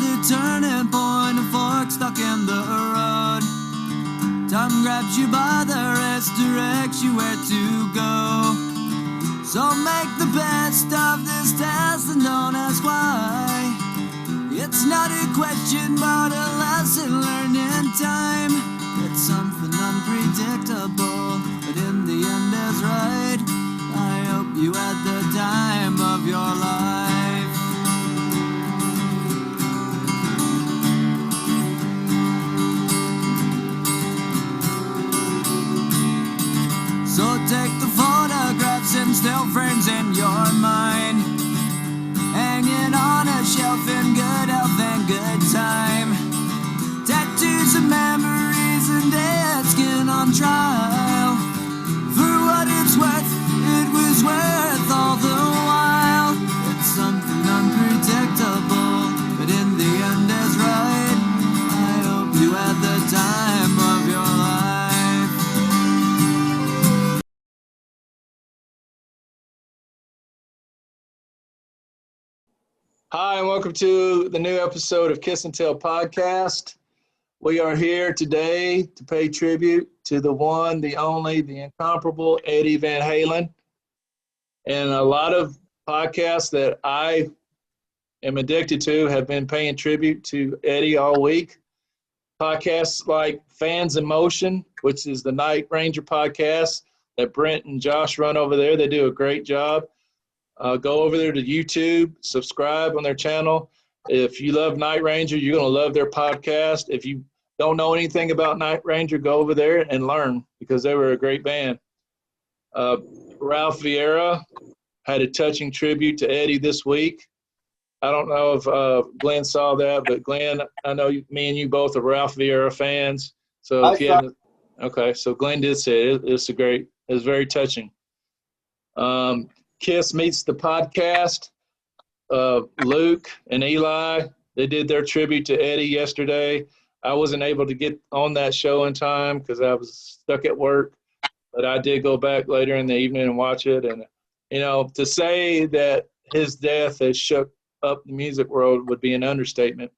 the turning point, a fork stuck in the road. Time grabs you by the wrist, directs you where to go. So make the best of this test and don't ask why. It's not a question but a lesson learned in time. It's something unpredictable, but in the end is right. I hope you had the time of your life. So take the photographs and still frames in your mind, hanging on a shelf in good health and good time. Tattoos of memories and dead skin on trial. For what it's worth, it was worth all the while. It's something unpredictable, but in the end is right. I hope you had the time of your life. Hi, and welcome to the new episode of Kiss and Tell Podcast. We are here today to pay tribute to the one, the only, the incomparable Eddie Van Halen. And a lot of podcasts that I am addicted to have been paying tribute to Eddie all week. Podcasts like Fans in Motion, which is the Night Ranger podcast that Brent and Josh run over there. They do a great job. Go over there to YouTube, subscribe on their channel. If you love Night Ranger, you're going to love their podcast. If you don't know anything about Night Ranger, go over there and learn because they were a great band. Ralph Vieira had a touching tribute to Eddie this week. I don't know if Glenn saw that, but Glenn, I know me and you both are Ralph Vieira fans. So if you haven't, okay, so Glenn did say it. It's very touching. Kiss Meets the Podcast. Luke and Eli, they did their tribute to Eddie yesterday. I wasn't able to get on that show in time because I was stuck at work, but I did go back later in the evening and watch it. And, you know, to say that his death has shook up the music world would be an understatement.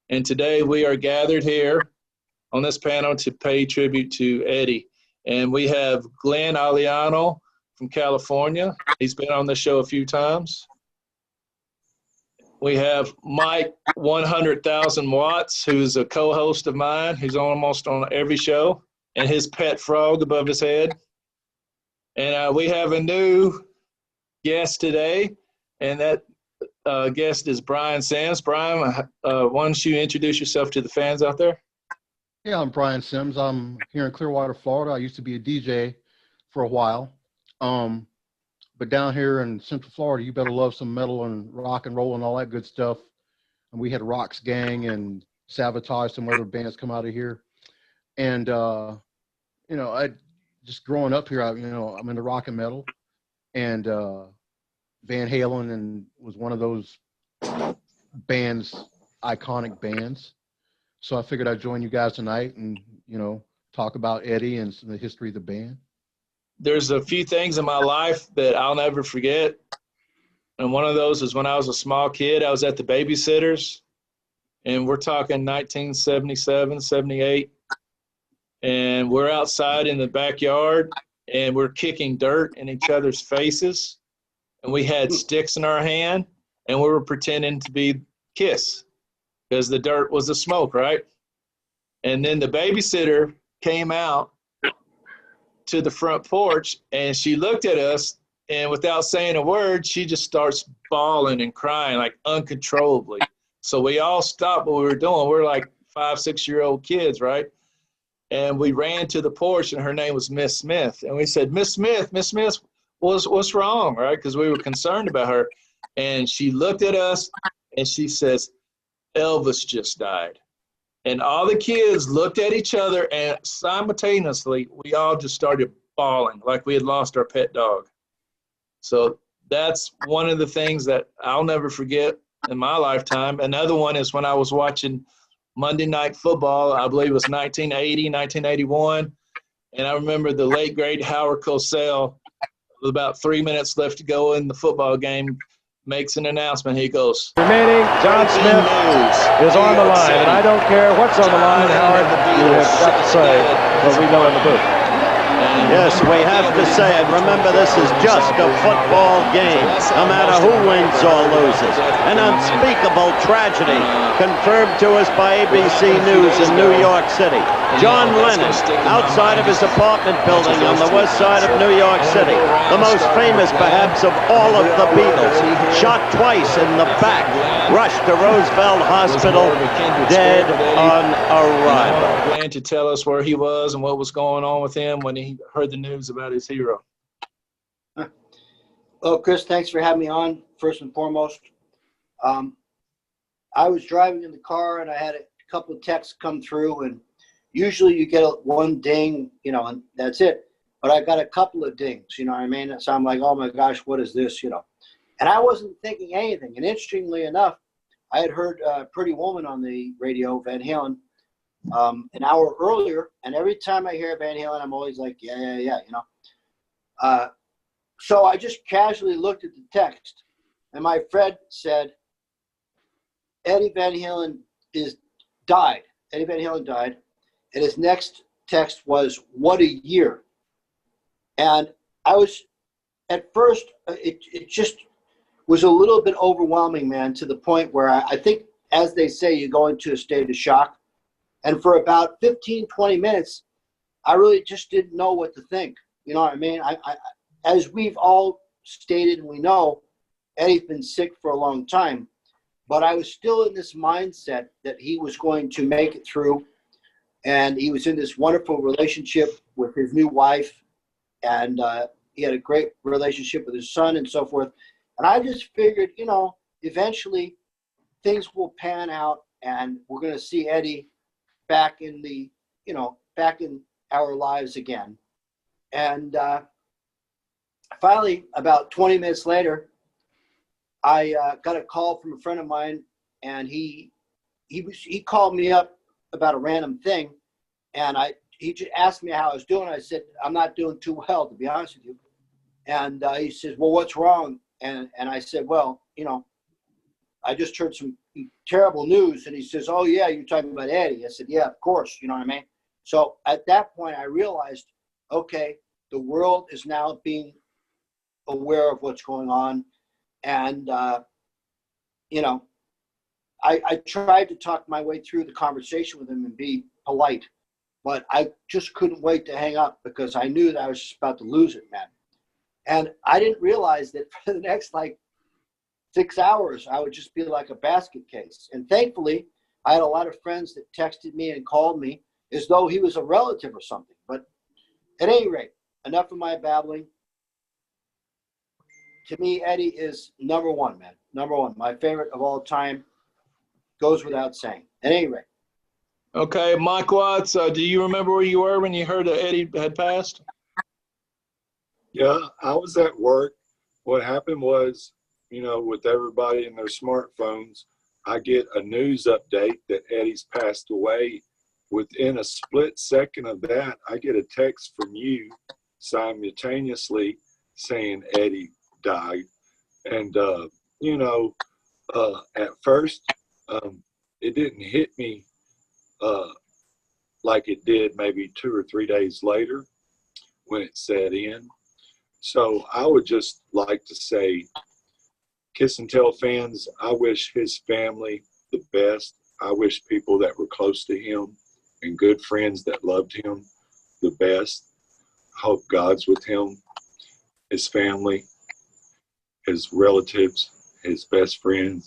And today we are gathered here on this panel to pay tribute to Eddie. And we have Glenn Aliano from California. He's been on the show a few times. We have Mike 100,000 Watts, who's a co-host of mine, who's almost on every show, and his pet frog above his head. And we have a new guest today, and that guest is Brian Sims. Brian, why don't you introduce yourself to the fans out there? Yeah, I'm Brian Sims. I'm here in Clearwater, Florida. I used to be a DJ for a while. But down here in Central Florida, you better love some metal and rock and roll and all that good stuff. And we had Rock's Gang and Sabotage, some other bands come out of here. And, you know, I just growing up here, I'm into rock and metal. And Van Halen and was one of those bands, iconic bands. So I figured I'd join you guys tonight and, you know, talk about Eddie and the history of the band. There's a few things in my life that I'll never forget. And one of those is when I was a small kid, I was at the babysitters, and we're talking 1977, 78. And we're outside in the backyard, and we're kicking dirt in each other's faces. And we had sticks in our hand, and we were pretending to be Kiss because the dirt was the smoke, right? And then the babysitter came out to the front porch, and she looked at us, and without saying a word, she just starts bawling and crying like uncontrollably. So we all stopped what we were doing. We're like 5, 6-year-old kids, right? And we ran to the porch, and her name was Miss Smith. And we said, Miss Smith, what's wrong, right? Because we were concerned about her. And she looked at us, and she says, Elvis just died. And all the kids looked at each other, and simultaneously, we all just started bawling like we had lost our pet dog. So that's one of the things that I'll never forget in my lifetime. Another one is when I was watching Monday Night Football, I believe it was 1980, 1981. And I remember the late, great Howard Cosell, with about 3 minutes left to go in the football game, makes an announcement. He goes, Remaining, John Smith is on the line, and I don't care what's on the line, Howard, you have got to say what we know in the booth. Yes, we have to say it. Remember, this is just a football game, no matter who wins or loses. An unspeakable tragedy confirmed to us by ABC News in New York City. John Lennon, outside of his apartment building on the west side of New York City, the most famous perhaps of all of the Beatles, shot twice in the back, rushed to Roosevelt Hospital, dead on arrival. Glad to tell us where he was and what was going on with him when he heard the news about his hero. Well, Chris, thanks for having me on, first and foremost. I was driving in the car, and I had a couple of texts come through, and usually you get one ding, you know, and that's it. But I got a couple of dings, you know what I mean? So I'm like, oh, my gosh, what is this, you know? And I wasn't thinking anything. And interestingly enough, I had heard Pretty Woman on the radio, Van Halen, an hour earlier, and every time I hear Van Halen, I'm always like, yeah, you know. So I just casually looked at the text, and my friend said, Eddie Van Halen died. Eddie Van Halen died, and his next text was, what a year. And I was, at first, it just was a little bit overwhelming, man, to the point where I think, as they say, you go into a state of shock. And for about 15, 20 minutes, I really just didn't know what to think. You know what I mean? As we've all stated and we know, Eddie's been sick for a long time. But I was still in this mindset that he was going to make it through. And he was in this wonderful relationship with his new wife. And he had a great relationship with his son and so forth. And I just figured, you know, eventually things will pan out and we're going to see Eddie back in the, you know, back in our lives again. And finally, about 20 minutes later, I got a call from a friend of mine, and he called me up about a random thing, and he just asked me how I was doing. I said, I'm not doing too well, to be honest with you. And he says, well, what's wrong? And I said, well, you know, I just heard some terrible news. And he says, oh, yeah, you're talking about Eddie. I said, yeah, of course. You know what I mean? So at that point, I realized, okay, the world is now being aware of what's going on. And, you know, I tried to talk my way through the conversation with him and be polite, but I just couldn't wait to hang up because I knew that I was just about to lose it, man. And I didn't realize that for the next, like, 6 hours, I would just be like a basket case. And thankfully, I had a lot of friends that texted me and called me as though he was a relative or something. But at any rate, enough of my babbling. To me, Eddie is number one, man. Number one. My favorite of all time. Goes without saying. At any rate. Okay, Mike Watts, do you remember where you were when you heard that Eddie had passed? Yeah, I was at work. What happened was, you know, with everybody and their smartphones, I get a news update that Eddie's passed away. Within a split second of that, I get a text from you simultaneously saying Eddie died. And, you know, at first, it didn't hit me like it did maybe 2 or 3 days later when it set in. So I would just like to say, Kiss and Tell fans, I wish his family the best. I wish people that were close to him and good friends that loved him the best. I hope God's with him, his family, his relatives, his best friends.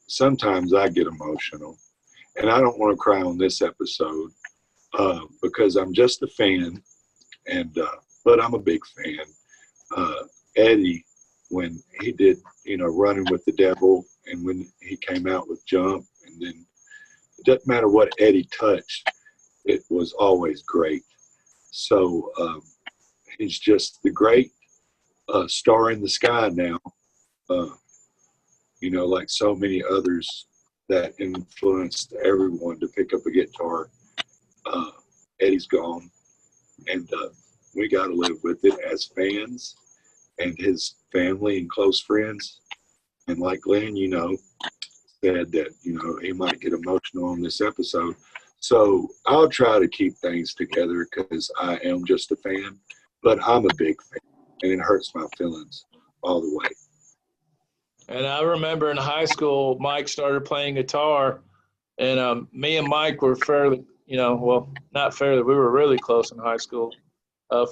Sometimes I get emotional, and I don't want to cry on this episode because I'm just a fan, and but I'm a big fan. Eddie, when he did, you know, Running with the Devil, and when he came out with Jump, and then it doesn't matter what Eddie touched, it was always great. So he's just the great star in the sky now, you know, like so many others that influenced everyone to pick up a guitar. Eddie's gone, and we got to live with it as fans and his family and close friends. And like Glenn, said that, he might get emotional on this episode. So I'll try to keep things together because I am just a fan, but I'm a big fan, and it hurts my feelings all the way. And I remember in high school, Mike started playing guitar, and me and Mike were fairly, not fairly, we were really close in high school.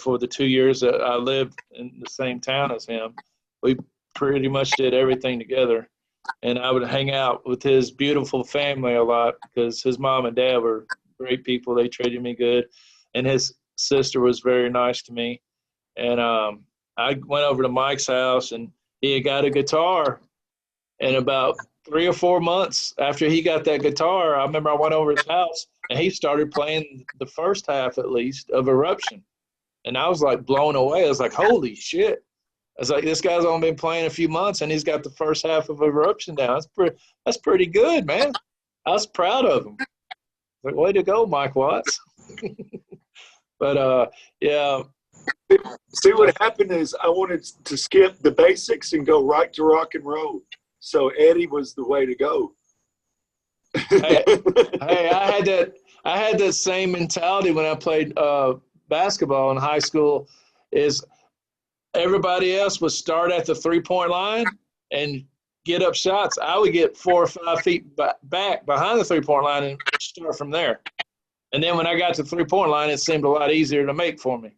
For the 2 years that I lived in the same town as him, we pretty much did everything together. And I would hang out with his beautiful family a lot because his mom and dad were great people. They treated me good. And his sister was very nice to me. And I went over to Mike's house, and he had got a guitar. And about 3 or 4 months after he got that guitar, I remember I went over his house, and he started playing the first half, at least, of Eruption. And I was like blown away. I was like, holy shit. I was like, this guy's only been playing a few months, and he's got the first half of Eruption down. That's pretty good, man. I was proud of him. Like, way to go, Mike Watts. But, yeah. See, what happened is I wanted to skip the basics and go right to rock and roll. So Eddie was the way to go. Hey, I had that same mentality when I played basketball in high school. Is everybody else would start at the 3-point line and get up shots. I would get 4 or 5 feet back behind the 3-point line and start from there. And then when I got to the 3-point line, it seemed a lot easier to make for me.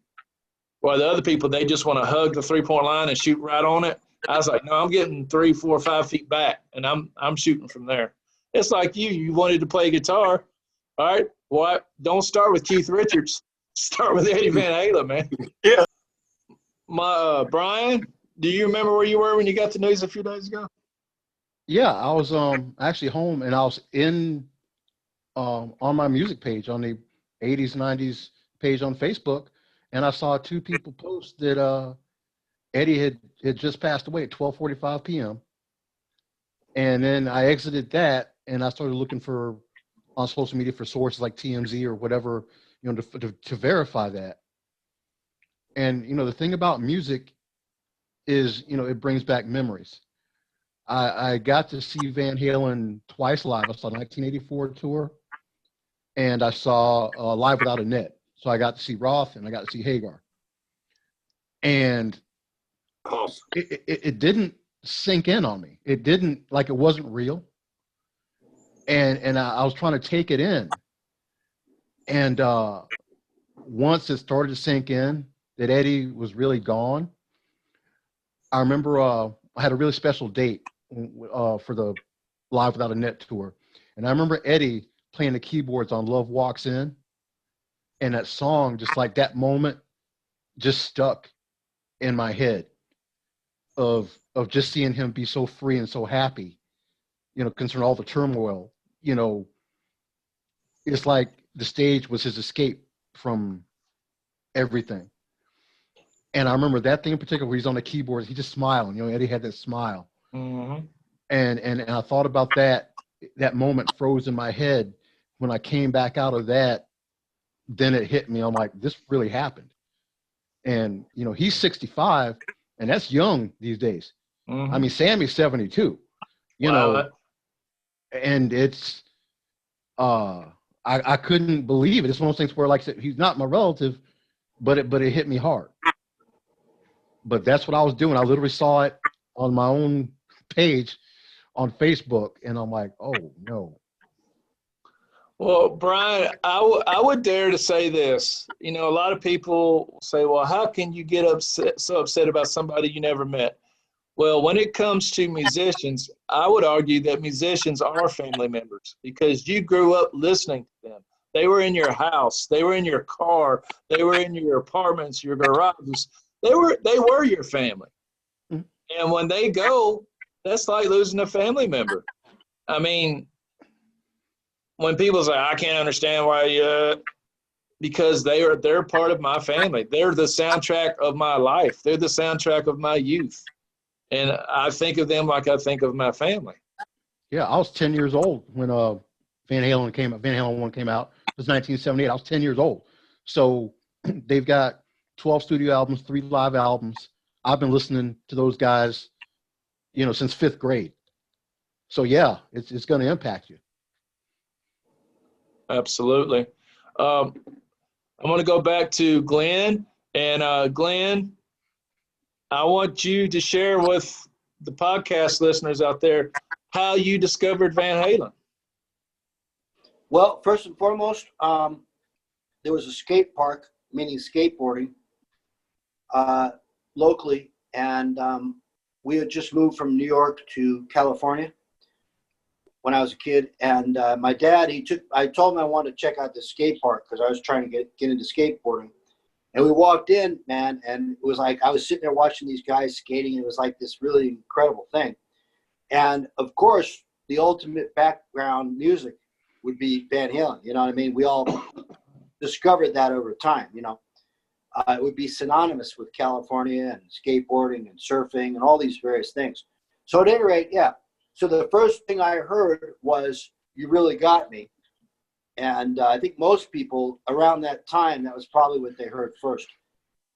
While the other people, they just want to hug the 3-point line and shoot right on it. I was like, no, I'm getting 3, 4, 5 feet back, and I'm shooting from there. It's like you wanted to play guitar. All right, well, don't start with Keith Richards. Start with Eddie Van Halen, man. Yeah. Brian, do you remember where you were when you got the news a few days ago? Yeah, I was actually home, and I was on my music page on the 80s, 90s page on Facebook, and I saw 2 people post that Eddie had just passed away at 12:45 p.m. And then I exited that, and I started looking on social media for sources like TMZ or whatever, to verify that. And, the thing about music is, it brings back memories. I got to see Van Halen twice live. I saw the 1984 tour, and I saw Live Without a Net. So I got to see Roth, and I got to see Hagar. And it didn't sink in on me. It didn't, like, it wasn't real. And I was trying to take it in. And once it started to sink in that Eddie was really gone, I remember I had a really special date for the Live Without a Net tour. And I remember Eddie playing the keyboards on Love Walks In. And that song, just like that moment, just stuck in my head of just seeing him be so free and so happy, concerning all the turmoil. It's like the stage was his escape from everything. And I remember that thing in particular where he's on the keyboard, he just smiling. Eddie had that smile. Mm-hmm. And I thought about that moment froze in my head. When I came back out of that, then it hit me. I'm like, this really happened. And, he's 65, and that's young these days. Mm-hmm. I mean, Sammy's 72, and it's, I couldn't believe it. It's one of those things where, like I said, he's not my relative, but it hit me hard. But that's what I was doing. I literally saw it on my own page on Facebook, and I'm like, oh, no. Well, Brian, I would dare to say this. A lot of people say, well, how can you get so upset about somebody you never met? Well, when it comes to musicians, I would argue that musicians are family members because you grew up listening to them. They were in your house. They were in your car. They were in your apartments, your garages. They were your family. Mm-hmm. And when they go, that's like losing a family member. I mean, when people say, I can't understand why, because they're part of my family. They're the soundtrack of my life. They're the soundtrack of my youth. And I think of them like I think of my family. Yeah, I was 10 years old when Van Halen came out. Van Halen 1 came out. It was 1978. I was 10 years old. So they've got 12 studio albums, 3 live albums. I've been listening to those guys, since 5th grade. So yeah, it's going to impact you. Absolutely. I'm going to go back to Glenn. And Glenn, I want you to share with the podcast listeners out there how you discovered Van Halen. Well, first and foremost, there was a skate park, meaning skateboarding, locally, and we had just moved from New York to California when I was a kid. And my dad, I told him I wanted to check out the skate park because I was trying to get into skateboarding. And we walked in, man, and it was like I was sitting there watching these guys skating. And it was like this really incredible thing. And of course, the ultimate background music would be Van Halen. You know what I mean? We all discovered that over time. It would be synonymous with California and skateboarding and surfing and all these various things. So at any rate, yeah. So the first thing I heard was "You Really Got Me." And I think most people around that time, that was probably what they heard first.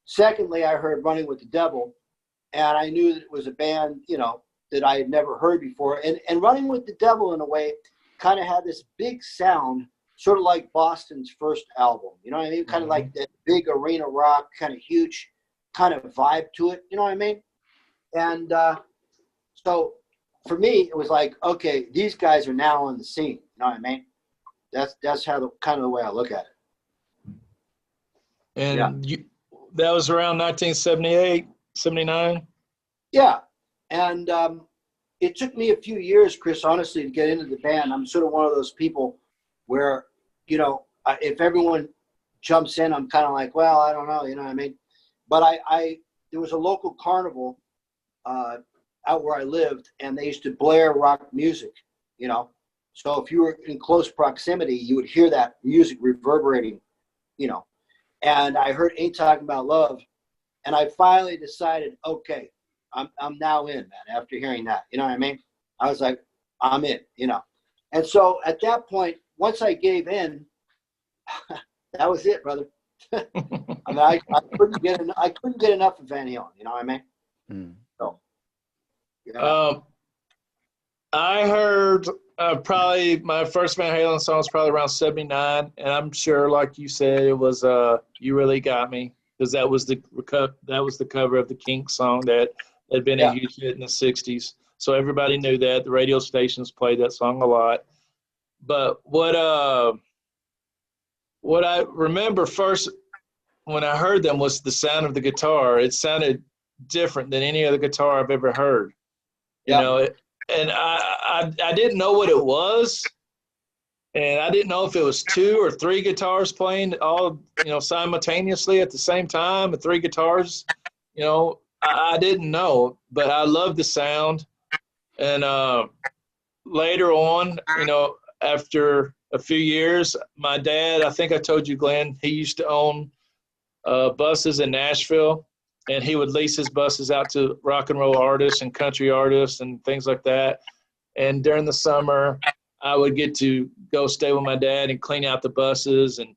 Secondly, I heard "Running with the Devil," and I knew that it was a band, that I had never heard before. And "Running with the Devil," in a way, kind of had this big sound, sort of like Boston's first album. You know what I mean? Kind of like that big arena rock, kind of huge kind of vibe to it. You know what I mean? And so for me, it was like, okay, these guys are now on the scene. You know what I mean? That's how kind of the way I look at it. And that was around 1978, 79? Yeah. And it took me a few years, Chris, honestly, to get into the band. I'm sort of one of those people where, if everyone jumps in, I'm kind of like, well, I don't know, you know what I mean? But there was a local carnival out where I lived, and they used to blare rock music, So if you were in close proximity, you would hear that music reverberating, And I heard "Ain't Talking About Love," and I finally decided, okay, I'm now in, man, after hearing that. You know what I mean? I was like, I'm in, And so at that point, once I gave in, that was it, brother. I mean, I couldn't get enough of Van Halen. You know what I mean? So, yeah. I heard probably my first Van Halen song was probably around 79, and I'm sure, like you said, it was "You Really Got Me," because that was the cover of the Kinks song that had been a huge hit in the 60s. So everybody knew that. The radio stations played that song a lot. But what I remember first when I heard them was the sound of the guitar. It sounded different than any other guitar I've ever heard. And I didn't know what it was, and I didn't know if it was 2 or 3 guitars playing all simultaneously at the same time, and 3 guitars. I didn't know, but I loved the sound. And later on, after a few years, my dad, I think I told you, Glenn, he used to own buses in Nashville. And he would lease his buses out to rock and roll artists and country artists and things like that. And during the summer, I would get to go stay with my dad and clean out the buses and,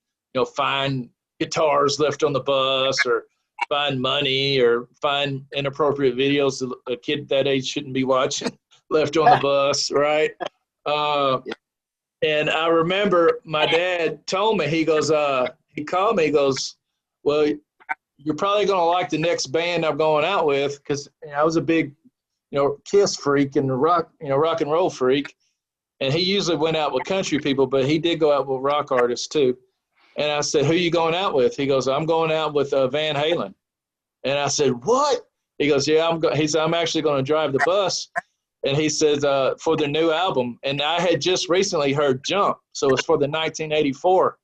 find guitars left on the bus, or find money, or find inappropriate videos a kid that age shouldn't be watching left on the bus, right? And I remember my dad told me, he goes, he called me, he goes, well, you're probably going to like the next band I'm going out with, because I was a big, Kiss freak and rock and roll freak. And he usually went out with country people, but he did go out with rock artists too. And I said, who are you going out with? He goes, I'm going out with Van Halen. And I said, what? He goes, yeah, I'm actually going to drive the bus. And he says, for their new album. And I had just recently heard Jump. So it's for the 1984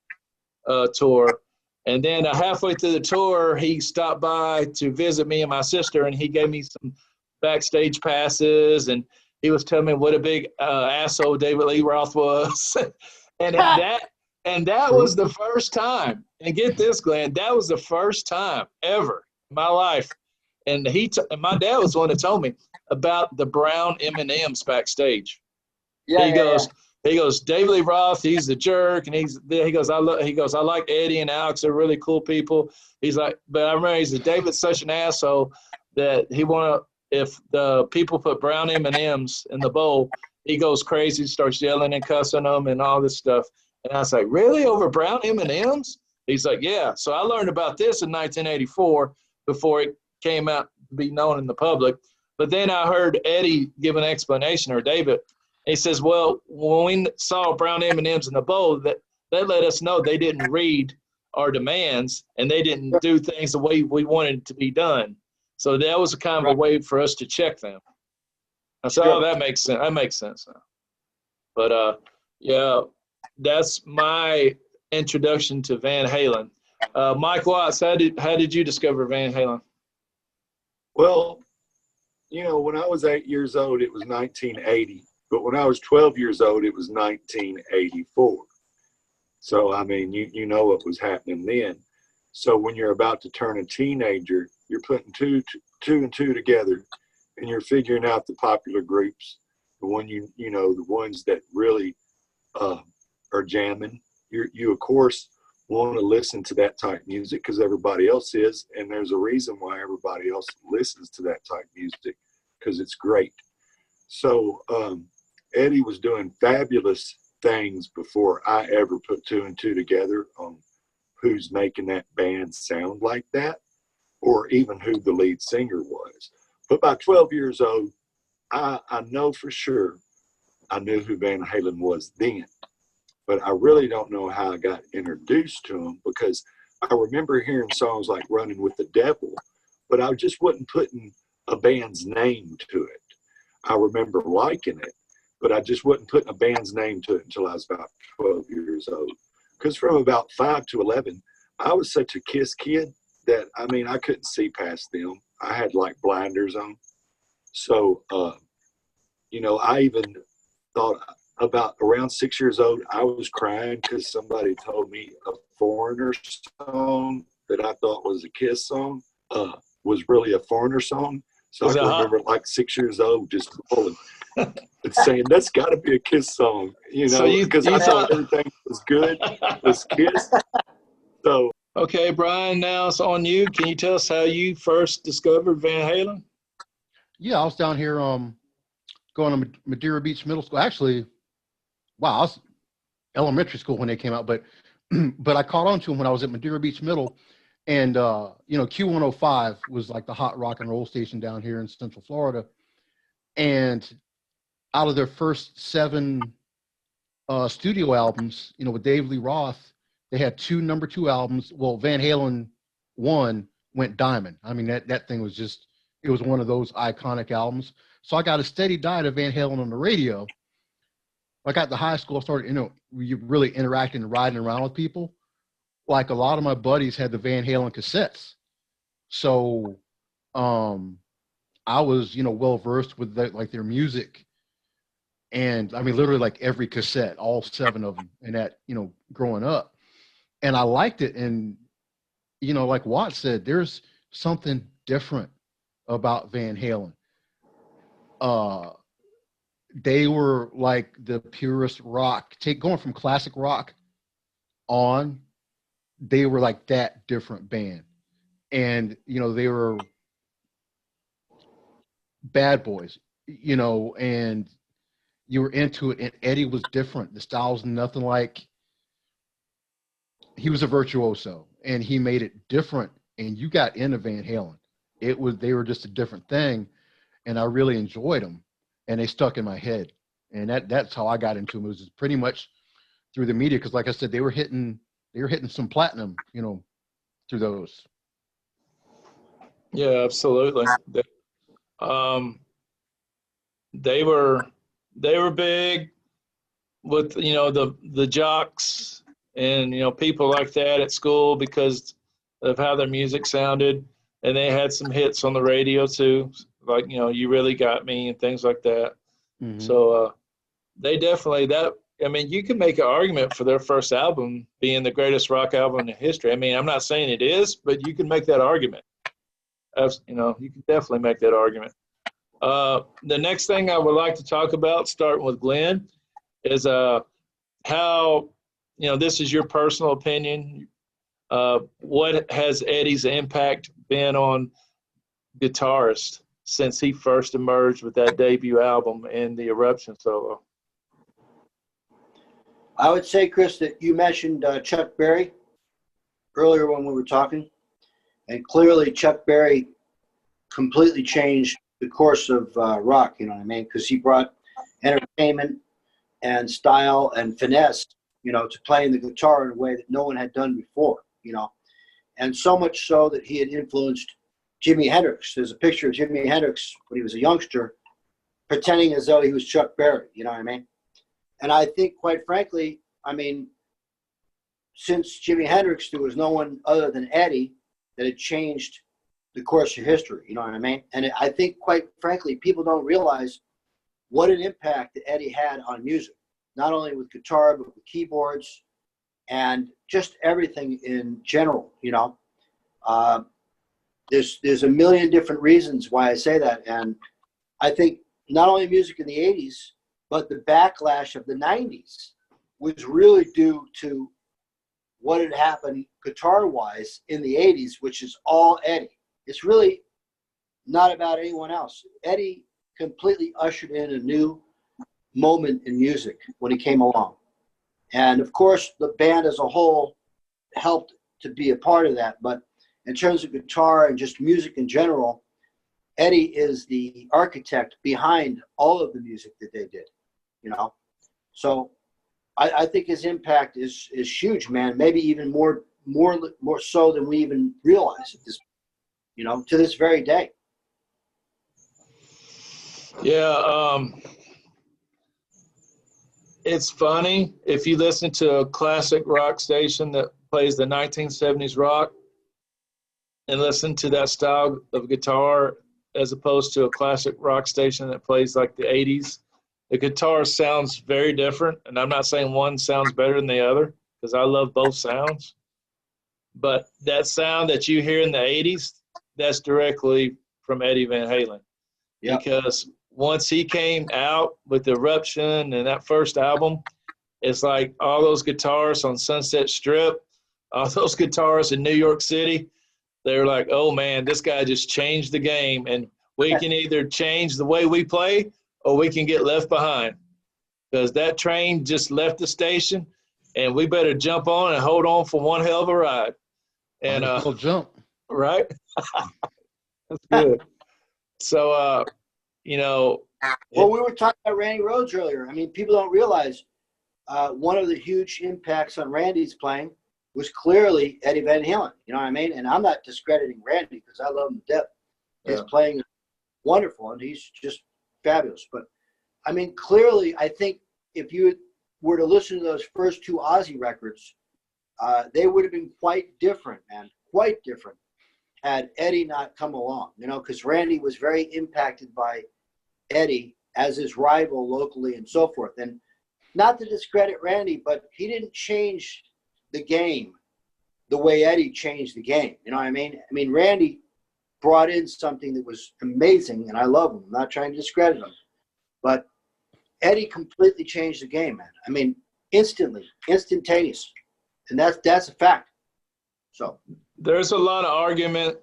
tour. And then halfway through the tour, he stopped by to visit me and my sister, and he gave me some backstage passes, and he was telling me what a big asshole David Lee Roth was. and that was the first time. And get this, Glenn, that was the first time ever in my life. And and my dad was the one that told me about the brown M&Ms backstage. He goes, David Lee Roth, he's the jerk, and he goes, I like Eddie and Alex, they're really cool people. He's like, but I remember David's such an asshole. that if the people put brown M&Ms in the bowl, he goes crazy, starts yelling and cussing them and all this stuff. And I was like, really, over brown M&Ms? He's like, yeah. So I learned about this in 1984 before it came out to be known in the public. But then I heard Eddie give an explanation, or David. He says, well, when we saw brown M&Ms in the bowl, that let us know they didn't read our demands and they didn't do things the way we wanted it to be done. So that was a kind of a way for us to check them. I said, oh, that makes sense. That makes sense now. But, yeah, that's my introduction to Van Halen. Mike Watts, how did you discover Van Halen? Well, when I was 8 years old, it was 1980. But when I was 12 years old, it was 1984. So, I mean, you know what was happening then. So when you're about to turn a teenager, you're putting two and two together, and you're figuring out the popular groups, the ones that really are jamming. You of course want to listen to that type of music because everybody else is, and there's a reason why everybody else listens to that type of music, because it's great. So Eddie was doing fabulous things before I ever put two and two together on who's making that band sound like that, or even who the lead singer was. But by 12 years old, I know for sure I knew who Van Halen was then. But I really don't know how I got introduced to him, because I remember hearing songs like Running with the Devil, but I just wasn't putting a band's name to it. I remember liking it, but I just wasn't putting a band's name to it until I was about 12 years old. Because from about 5 to 11, I was such a Kiss kid that, I mean, I couldn't see past them. I had like blinders on. So, I even thought about around 6 years old, I was crying because somebody told me a Foreigner song that I thought was a Kiss song was really a Foreigner song. So I can remember like 6 years old just pulling and saying, that's got to be a Kiss song, because I thought everything was good, was Kiss. So. Okay, Brian, now it's on you. Can you tell us how you first discovered Van Halen? Yeah, I was down here going to Madeira Beach Middle School. Actually, wow, I was elementary school when they came out, but I caught on to them when I was at Madeira Beach Middle. And, Q105 was like the hot rock and roll station down here in Central Florida. And out of their first 7 studio albums, with Dave Lee Roth, they had 2 number 2 albums. Well, Van Halen 1 went diamond. I mean, that thing was just, it was one of those iconic albums. So I got a steady diet of Van Halen on the radio. I got to high school, I started, really interacting and riding around with people. Like a lot of my buddies had the Van Halen cassettes. So I was, well versed with their music. And I mean, literally like every cassette, all 7 of them, and that, growing up. And I liked it. And, like Watt said, there's something different about Van Halen. They were like the purest rock. Going from classic rock on, they were like that different band. And, they were bad boys, and you were into it. And Eddie was different. The style was nothing like, he was a virtuoso and he made it different. And you got into Van Halen. They were just a different thing. And I really enjoyed them. And they stuck in my head. And that's how I got into them. It was pretty much through the media. Cause like I said, they were hitting some platinum, through those. Yeah, absolutely. They were big with, the jocks and, people like that at school because of how their music sounded. And they had some hits on the radio too. Like, You Really Got Me and things like that. Mm-hmm. So they definitely, you can make an argument for their first album being the greatest rock album in history. I mean, I'm not saying it is, but you can make that argument. You can definitely make that argument. The next thing I would like to talk about, starting with Glenn, is how, this is your personal opinion. What has Eddie's impact been on guitarist since he first emerged with that debut album and the Eruption solo. I would say, Chris, that you mentioned Chuck Berry earlier when we were talking, and clearly Chuck Berry completely changed the course of rock, you know what I mean? Because he brought entertainment and style and finesse, you know, to playing the guitar in a way that no one had done before, you know. And so much so that he had influenced Jimi Hendrix. There's a picture of Jimi Hendrix when he was a youngster pretending as though he was Chuck Berry, you know what I mean? And I think, quite frankly, I mean, since Jimi Hendrix, there was no one other than Eddie that had changed the course of history, you know what I mean? And I think, quite frankly, people don't realize what an impact that Eddie had on music, not only with guitar, but with keyboards and just everything in general, you know. There's a million different reasons why I say that. And I think not only music in the 80s, but the backlash of the 90s was really due to what had happened guitar-wise in the 80s, which is all Eddie. It's really not about anyone else. Eddie completely ushered in a new moment in music when he came along. And, of course, the band as a whole helped to be a part of that. But in terms of guitar and just music in general, Eddie is the architect behind all of the music that they did, you know. So I think his impact is huge, man. Maybe even more so than we even realize at this, you know, to this very day. Yeah, it's funny if you listen to a classic rock station that plays the 1970s rock and listen to that style of guitar as opposed to a classic rock station that plays like the 80s. The guitar sounds very different, and I'm not saying one sounds better than the other because I love both sounds. But that sound that you hear in the 80s, that's directly from Eddie Van Halen. Yep. Because once he came out with Eruption and that first album, it's like all those guitarists on Sunset Strip, all those guitarists in New York City, they're like, oh, man, this guy just changed the game, and we can either change the way we play or we can get left behind because that train just left the station, and we better jump on and hold on for one hell of a ride. And jump. Right? That's good. So, you know. Well, we were talking about Randy Rhoads earlier. I mean, people don't realize one of the huge impacts on Randy's playing was clearly Eddie Van Halen. You know what I mean? And I'm not discrediting Randy because I love him to death. His playing is wonderful, and he's just fabulous. But, I mean, clearly, I think if you were to listen to those first two Ozzy records, they would have been quite different, man, quite different had Eddie not come along, you know, because Randy was very impacted by Eddie as his rival locally and so forth. And not to discredit Randy, but he didn't change the game the way Eddie changed the game. You know what I mean? I mean, Randy brought in something that was amazing, and I love him. I'm not trying to discredit him. But Eddie completely changed the game, man. I mean, instantaneous. And that's a fact. So there's a lot of argument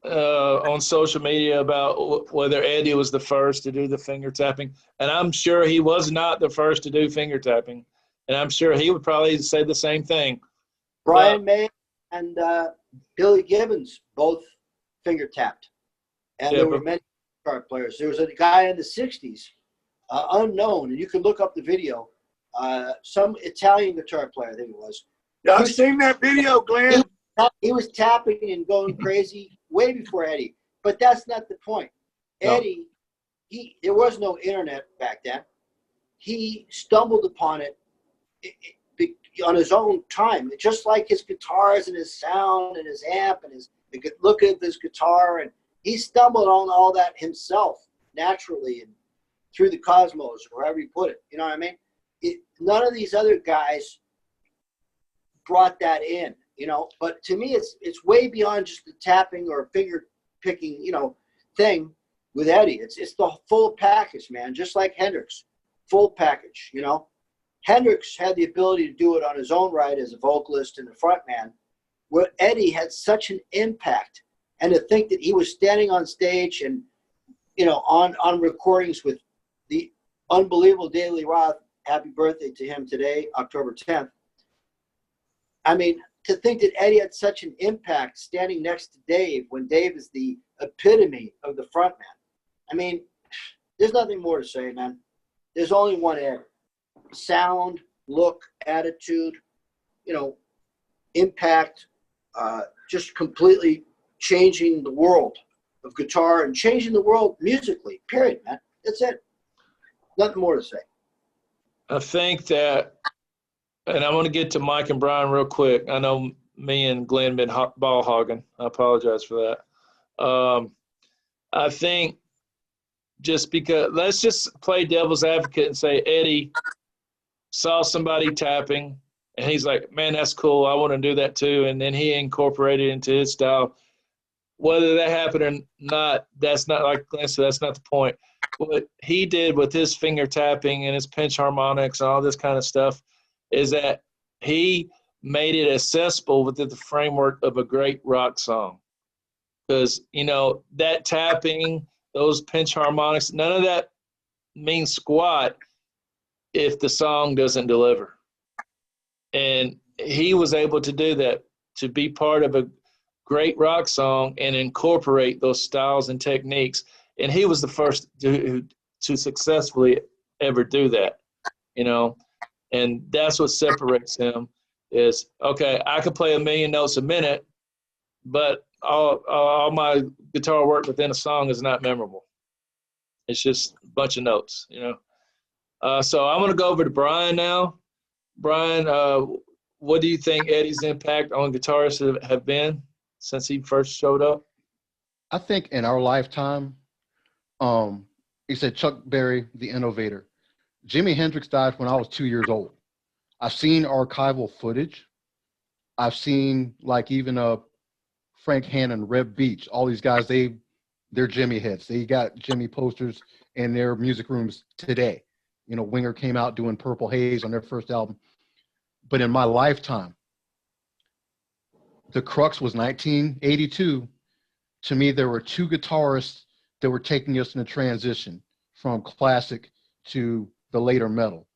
on social media about whether Eddie was the first to do the finger tapping. And I'm sure he was not the first to do finger tapping. And I'm sure he would probably say the same thing. Brian May and Billy Gibbons both finger tapped. And there were many guitar players. There was a guy in the 60s, unknown, and you can look up the video, some Italian guitar player, I think it was. Yeah, I've seen that video, Glenn. He was tapping and going crazy way before Eddie. But that's not the point. No. Eddie, there was no internet back then. He stumbled upon it on his own time, just like his guitars and his sound and his amp and his look at this guitar, and he stumbled on all that himself naturally and through the cosmos, or however you put it. You know what I mean? None of these other guys brought that in, you know. But to me, it's way beyond just the tapping or finger picking, you know, thing with Eddie. It's the full package, man. Just like Hendrix, full package, you know. Hendrix had the ability to do it on his own right as a vocalist and a frontman, where Eddie had such an impact And to think that he was standing on stage and, you know, on recordings with the unbelievable David Lee Roth, happy birthday to him today, October 10th. I mean, to think that Eddie had such an impact standing next to Dave when Dave is the epitome of the front man. I mean, there's nothing more to say, man. There's only one Eddie. Sound, look, attitude, you know, impact, just completely changing the world of guitar and changing the world musically, period, man. That's it. Nothing more to say. I think that, and I want to get to Mike and Brian real quick. I know me and Glenn been ball hogging. I apologize for that. I think just because, let's just play devil's advocate and say Eddie saw somebody tapping, and he's like, man, that's cool. I want to do that too. And then he incorporated it into his style. Whether that happened or not, that's not, like Glenn said, that's not the point. What he did with his finger tapping and his pinch harmonics and all this kind of stuff is that he made it accessible within the framework of a great rock song. Because, you know, that tapping, those pinch harmonics, none of that means squat if the song doesn't deliver. And he was able to do that, to be part of a great rock song and incorporate those styles and techniques. And he was the first to successfully ever do that, you know. And that's what separates him is, okay, I could play 1,000,000 notes a minute, but all my guitar work within a song is not memorable. It's just a bunch of notes, you know. So I'm going to go over to Brian now. Brian, what do you think Eddie's impact on guitarists have been since he first showed up? I think in our lifetime, he said Chuck Berry, the innovator. Jimi Hendrix died when I was 2 years old. I've seen archival footage. I've seen like even Frank Hannon, Reb Beach, all these guys, they're Jimmy heads. They got Jimmy posters in their music rooms today. You know, Winger came out doing Purple Haze on their first album. But in my lifetime, the crux was 1982. To me, there were two guitarists that were taking us in a transition from classic to the later metal.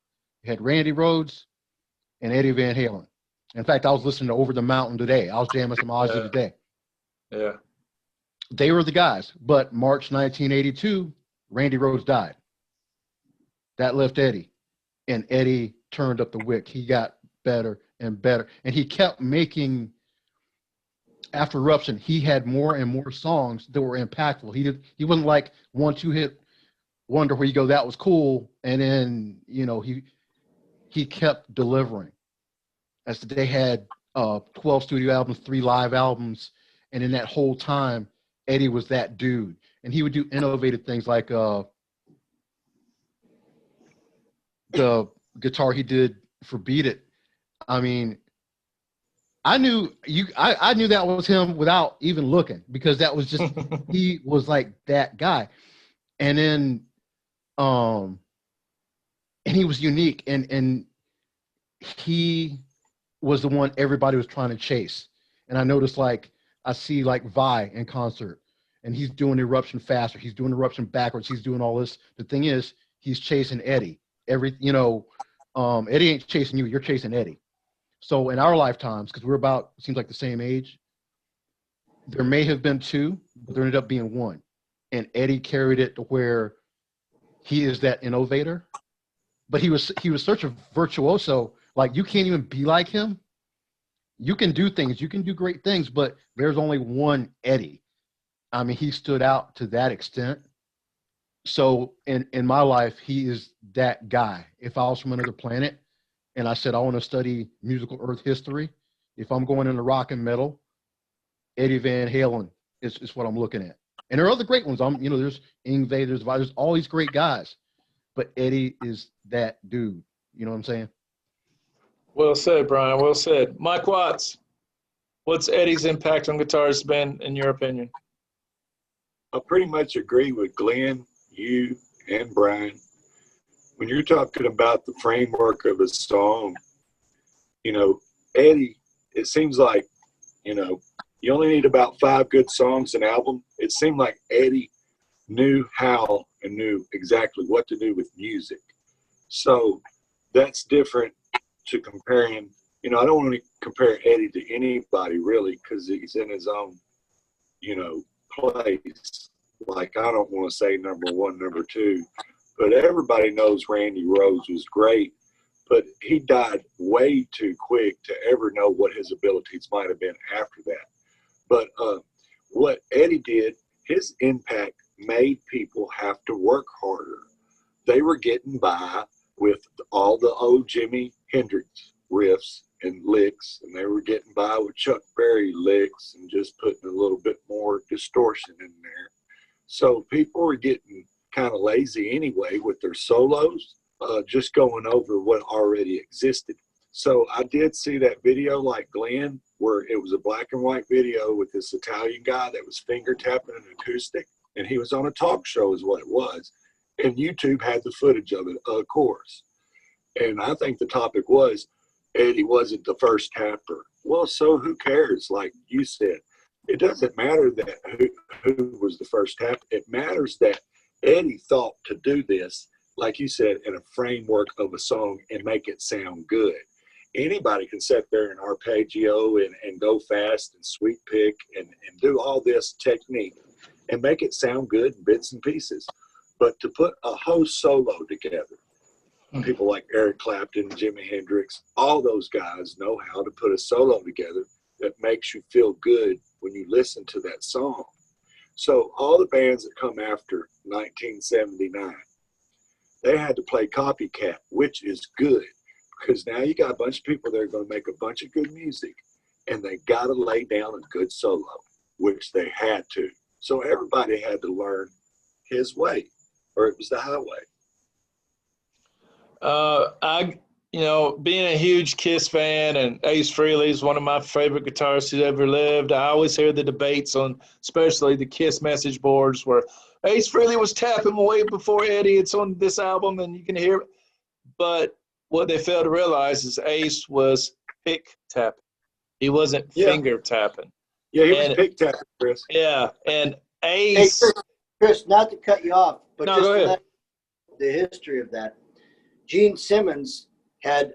You had Randy Rhoads and Eddie Van Halen. In fact, I was listening to Over the Mountain today. I was jamming some Ozzy today. Yeah. They were the guys. But March 1982, Randy Rhoads died. That left Eddie. And Eddie turned up the wick. He got better and better. And he kept making, after Eruption, he had more and more songs that were impactful. He wasn't like 1-2 hit wonder where you go, that was cool. And then, you know, he kept delivering. As they had 12 studio albums, 3 live albums. And in that whole time, Eddie was that dude. And he would do innovative things like the guitar he did for Beat It. I mean, I knew that was him without even looking, because that was just, he was like that guy. And then, and he was unique, and he was the one everybody was trying to chase. And I noticed, like, I see like Vi in concert, and he's doing Eruption faster. He's doing Eruption backwards. He's doing all this. The thing is, he's chasing Eddie. Eddie ain't chasing you. You're chasing Eddie. So in our lifetimes, because we're about, seems like the same age, there may have been 2, but there ended up being 1. And Eddie carried it to where he is that innovator. But he was such a virtuoso. Like, you can't even be like him. You can do things. You can do great things, but there's only one Eddie. I mean, he stood out to that extent. So in my life, he is that guy. If I was from another planet and I said, I want to study musical earth history, if I'm going into rock and metal, Eddie Van Halen is what I'm looking at. And there are other great ones. There's Yngwie, there's all these great guys, but Eddie is that dude. You know what I'm saying? Well said, Brian. Well said. Mike Watts, what's Eddie's impact on guitars been, in your opinion? I pretty much agree with Glenn, you, and Brian. When you're talking about the framework of a song, Eddie, it seems like, You only need about 5 good songs an album. It seemed like Eddie knew how and knew exactly what to do with music. So that's different to comparing. You know, I don't want to compare Eddie to anybody really, because he's in his own, you know, place. Like, I don't want to say number 1, number 2, but everybody knows Randy Rhoads was great, but he died way too quick to ever know what his abilities might have been after that. But what Eddie did, his impact made people have to work harder. They were getting by with all the old Jimi Hendrix riffs and licks, and they were getting by with Chuck Berry licks and just putting a little bit more distortion in there. So people were getting kind of lazy anyway with their solos, just going over what already existed. So I did see that video like Glenn, where it was a black and white video with this Italian guy that was finger tapping an acoustic, and he was on a talk show is what it was. And YouTube had the footage of it, of course. And I think the topic was, Eddie wasn't the first tapper. Well, so who cares? Like you said, it doesn't matter that who was the first tapper. It matters that Eddie thought to do this, like you said, in a framework of a song and make it sound good. Anybody can sit there and arpeggio and go fast and sweep pick and do all this technique and make it sound good in bits and pieces. But to put a whole solo together, people like Eric Clapton, Jimi Hendrix, all those guys know how to put a solo together that makes you feel good when you listen to that song. So all the bands that come after 1979, they had to play copycat, which is good, because now you got a bunch of people that are going to make a bunch of good music, and they got to lay down a good solo, which they had to. So everybody had to learn his way, or it was the highway. Being a huge Kiss fan, and Ace Frehley is one of my favorite guitarists who ever lived. I always hear the debates on, especially the Kiss message boards, where Ace Frehley was tapping way before Eddie. It's on this album, and you can hear it. But what they fail to realize is Ace was pick tapping. He wasn't finger tapping. Yeah, he was pick tapping, Chris. Yeah, and Ace. Hey, Chris, not to cut you off, but No, just go to ahead. let the history of that. Gene Simmons had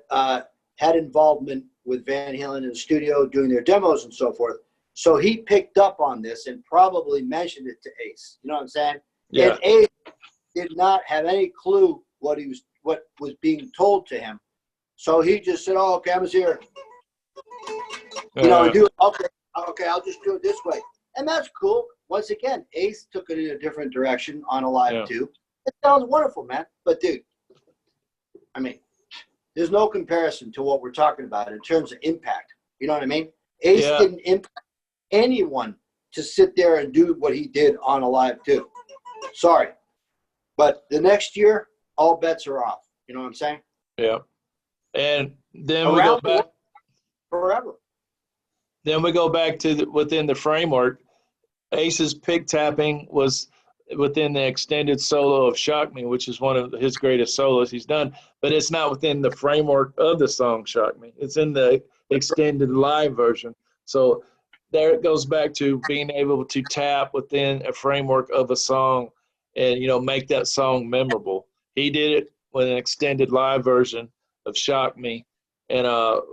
involvement with Van Halen in the studio doing their demos and so forth. So he picked up on this and probably mentioned it to Ace. You know what I'm saying? Yeah. And Ace did not have any clue what was being told to him. So he just said, "Oh, okay, I'm here. Do it. Okay, I'll just do it this way." And that's cool. Once again, Ace took it in a different direction on Alive too. It sounds wonderful, man. But dude, I mean, there's no comparison to what we're talking about in terms of impact. You know what I mean? Ace didn't impact anyone to sit there and do what he did on Alive too. Sorry. But the next year, all bets are off. You know what I'm saying? Yeah. And then we go back. Forever. Then we go back to within the framework. Ace's pick tapping was within the extended solo of Shock Me, which is one of his greatest solos he's done, but it's not within the framework of the song Shock Me. It's in the extended live version. So there it goes back to being able to tap within a framework of a song and, make that song memorable. He did it with an extended live version of Shock Me. And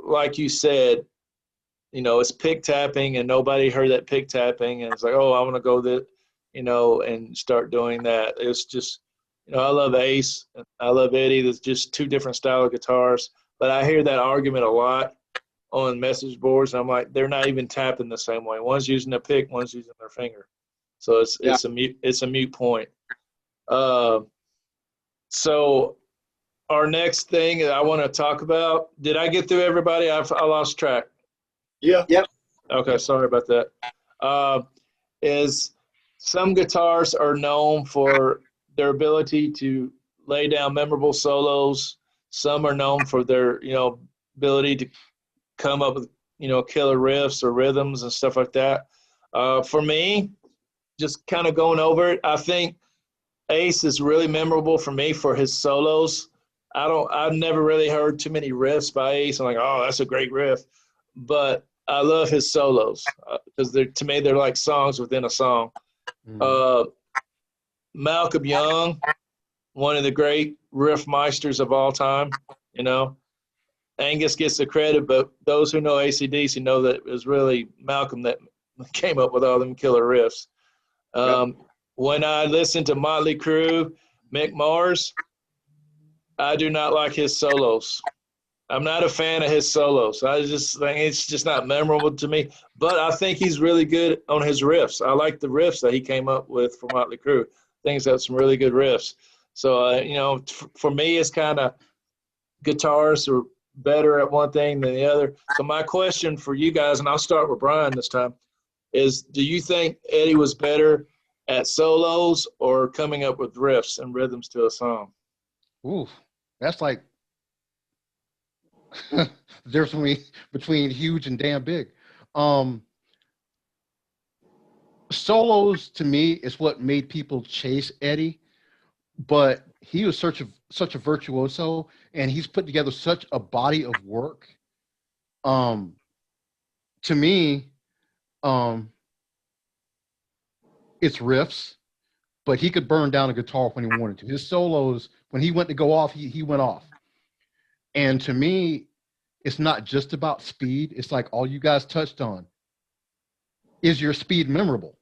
like you said, it's pick tapping, and nobody heard that pick tapping, and it's like, oh, I want to go that, and start doing that. It's just, I love Ace, and I love Eddie. There's just two different style of guitars, but I hear that argument a lot on message boards, and I'm like, they're not even tapping the same way. One's using a pick, one's using their finger, so it's a mute point. So our next thing that I want to talk about, did I get through everybody? I lost track. Yeah. Yep. Okay, sorry about that. Is some guitars are known for their ability to lay down memorable solos. Some are known for their, ability to come up with, killer riffs or rhythms and stuff like that. For me, just kind of going over it, I think Ace is really memorable for me for his solos. I've never really heard too many riffs by Ace. I'm like, oh, that's a great riff. But I love his solos because to me they're like songs within a song. Malcolm Young, one of the great riff meisters of all time. You know, Angus gets the credit, but those who know AC/DC know that it was really Malcolm that came up with all them killer riffs. When I listen to Motley Crue, Mick Mars, I do not like his solos. I'm not a fan of his solos. I just think it's just not memorable to me. But I think he's really good on his riffs. I like the riffs that he came up with for Motley Crue. I think he's got some really good riffs. So, you know, for me, it's kind of guitarists are better at one thing than the other. So my question for you guys, and I'll start with Brian this time, is do you think Eddie was better at solos or coming up with riffs and rhythms to a song? Ooh, that's like there's between huge and damn big. Solos to me is what made people chase Eddie, but he was such a virtuoso, and he's put together such a body of work. To me, it's riffs, but he could burn down a guitar when he wanted to. His solos, when he went to go off, he went off. And to me, it's not just about speed. It's like all you guys touched on. Is your speed memorable?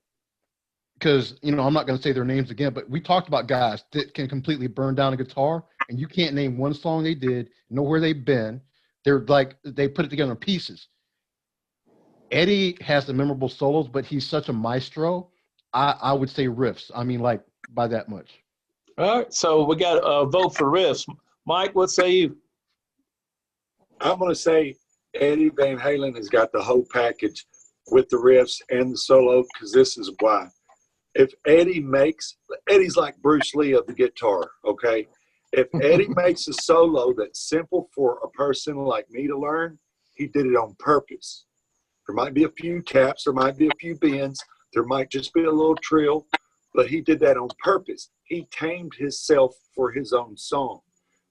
Because, you know, I'm not going to say their names again, but we talked about guys that can completely burn down a guitar, and you can't name one song they did, know where they've been. They're like, they put it together in pieces. Eddie has the memorable solos, but he's such a maestro. I would say riffs. I mean, like, by that much. All right, so we got a vote for riffs. Mike, what say you? I'm going to say Eddie Van Halen has got the whole package with the riffs and the solo, because this is why. If Eddie's like Bruce Lee of the guitar, okay? If Eddie makes a solo that's simple for a person like me to learn, he did it on purpose. There might be a few taps, there might be a few bends, there might just be a little trill, but he did that on purpose. He tamed himself for his own song.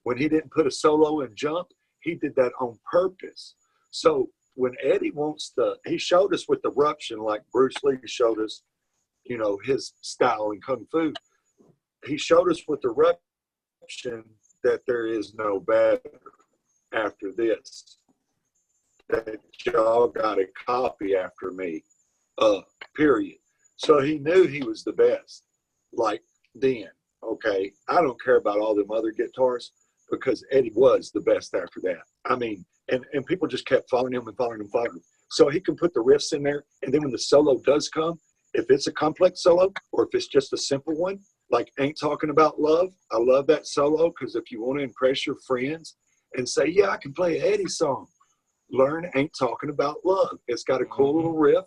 When he didn't put a solo and jump, he did that on purpose. So when Eddie he showed us with Eruption, like Bruce Lee showed us, you know, his style in Kung Fu. He showed us with Eruption that there is no better after this. That y'all got a copy after me, period. So he knew he was the best, like then, okay? I don't care about all them other guitars because Eddie was the best after that. I mean, and people just kept following him and following him, following him. So he can put the riffs in there, and then when the solo does come, if it's a complex solo or if it's just a simple one, like Ain't Talking About Love, I love that solo because if you want to impress your friends and say, yeah, I can play an Eddie song, learn Ain't Talking About Love. It's got a cool little riff.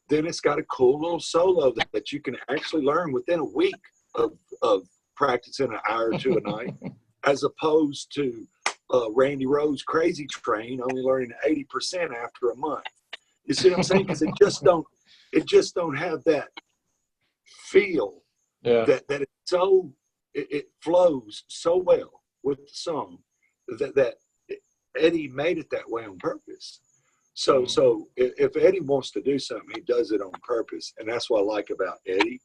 Then it's got a cool little solo that you can actually learn within a week of practicing an hour or two a night, as opposed to Randy Rhoads' Crazy Train only learning 80% after a month. You see what I'm saying? Because it just don't have that feel. Yeah. That it flows so well with the song that Eddie made it that way on purpose. So if Eddie wants to do something, he does it on purpose, and that's what I like about Eddie.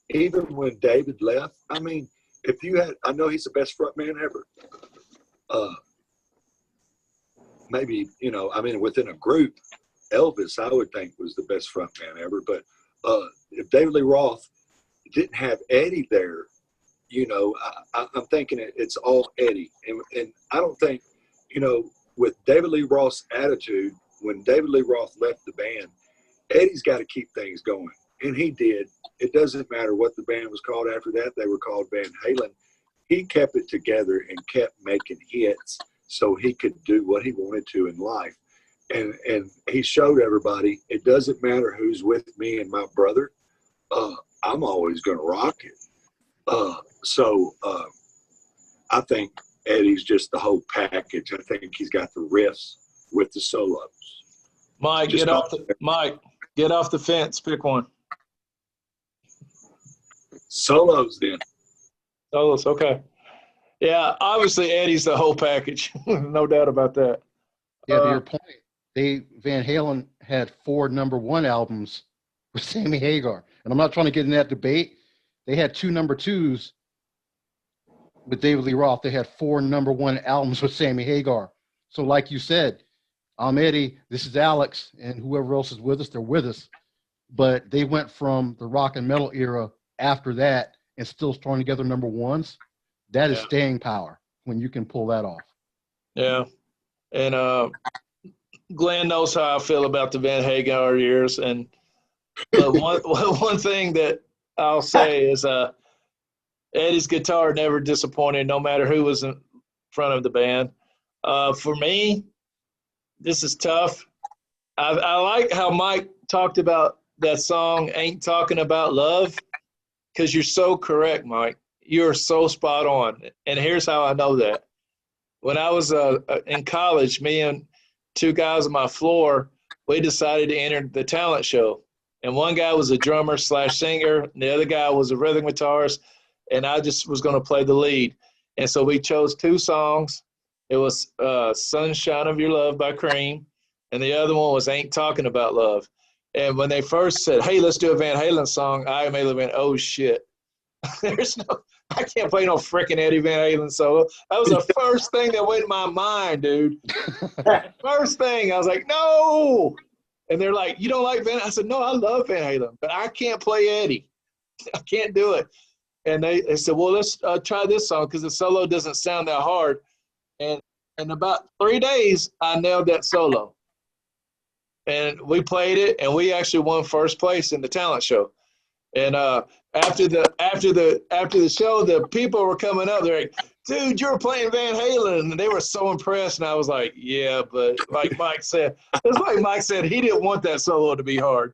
Even when David left, I mean, I know he's the best front man ever. Maybe, you know, I mean, within a group, Elvis, I would think, was the best front man ever. But if David Lee Roth didn't have Eddie there, you know, I'm thinking it's all Eddie. And I don't think, you know, with David Lee Roth's attitude, when David Lee Roth left the band, Eddie's got to keep things going. And he did. It doesn't matter what the band was called after that. They were called Van Halen. He kept it together and kept making hits so he could do what he wanted to in life. And he showed everybody, it doesn't matter who's with me and my brother, I'm always going to rock it. So I think Eddie's just the whole package. I think he's got the riffs with the solos. Mike, get off the fence. Pick one. Solos then. Solos, okay. Yeah, obviously Eddie's the whole package. No doubt about that. Yeah, to your point, Van Halen had 4 #1 albums with Sammy Hagar. And I'm not trying to get in that debate. They had 2 #2s with David Lee Roth. They had 4 #1 albums with Sammy Hagar. So like you said, I'm Eddie, this is Alex, and whoever else is with us, they're with us. But they went from the rock and metal era after that and still throwing together #1s. That is staying power when you can pull that off. Yeah. And Glenn knows how I feel about the Van Hagar years. And one thing that I'll say is Eddie's guitar never disappointed, no matter who was in front of the band. For me, this is tough. I like how Mike talked about that song, Ain't Talking About Love, because you're so correct, Mike. You're so spot on. And here's how I know that. When I was in college, me and 2 guys on my floor, we decided to enter the talent show. And one guy was a drummer / singer, and the other guy was a rhythm guitarist, and I just was going to play the lead. And so we chose 2 songs. It was Sunshine of Your Love by Cream, and the other one was Ain't Talking About Love. And when they first said, hey, let's do a Van Halen song, I immediately went, oh, shit. I can't play no freaking Eddie Van Halen solo. That was the first thing that went in my mind, dude. First thing, I was like, no. And they're like, you don't like Van Halen? I said, no, I love Van Halen, but I can't play Eddie. I can't do it. And they said, well, let's try this song because the solo doesn't sound that hard. And in about 3 days, I nailed that solo. And we played it, and we actually won first place in the talent show. And after the show, the people were coming up. They're like, dude, you're playing Van Halen. And they were so impressed. And I was like, yeah, but like Mike said, it's like Mike said, he didn't want that solo to be hard.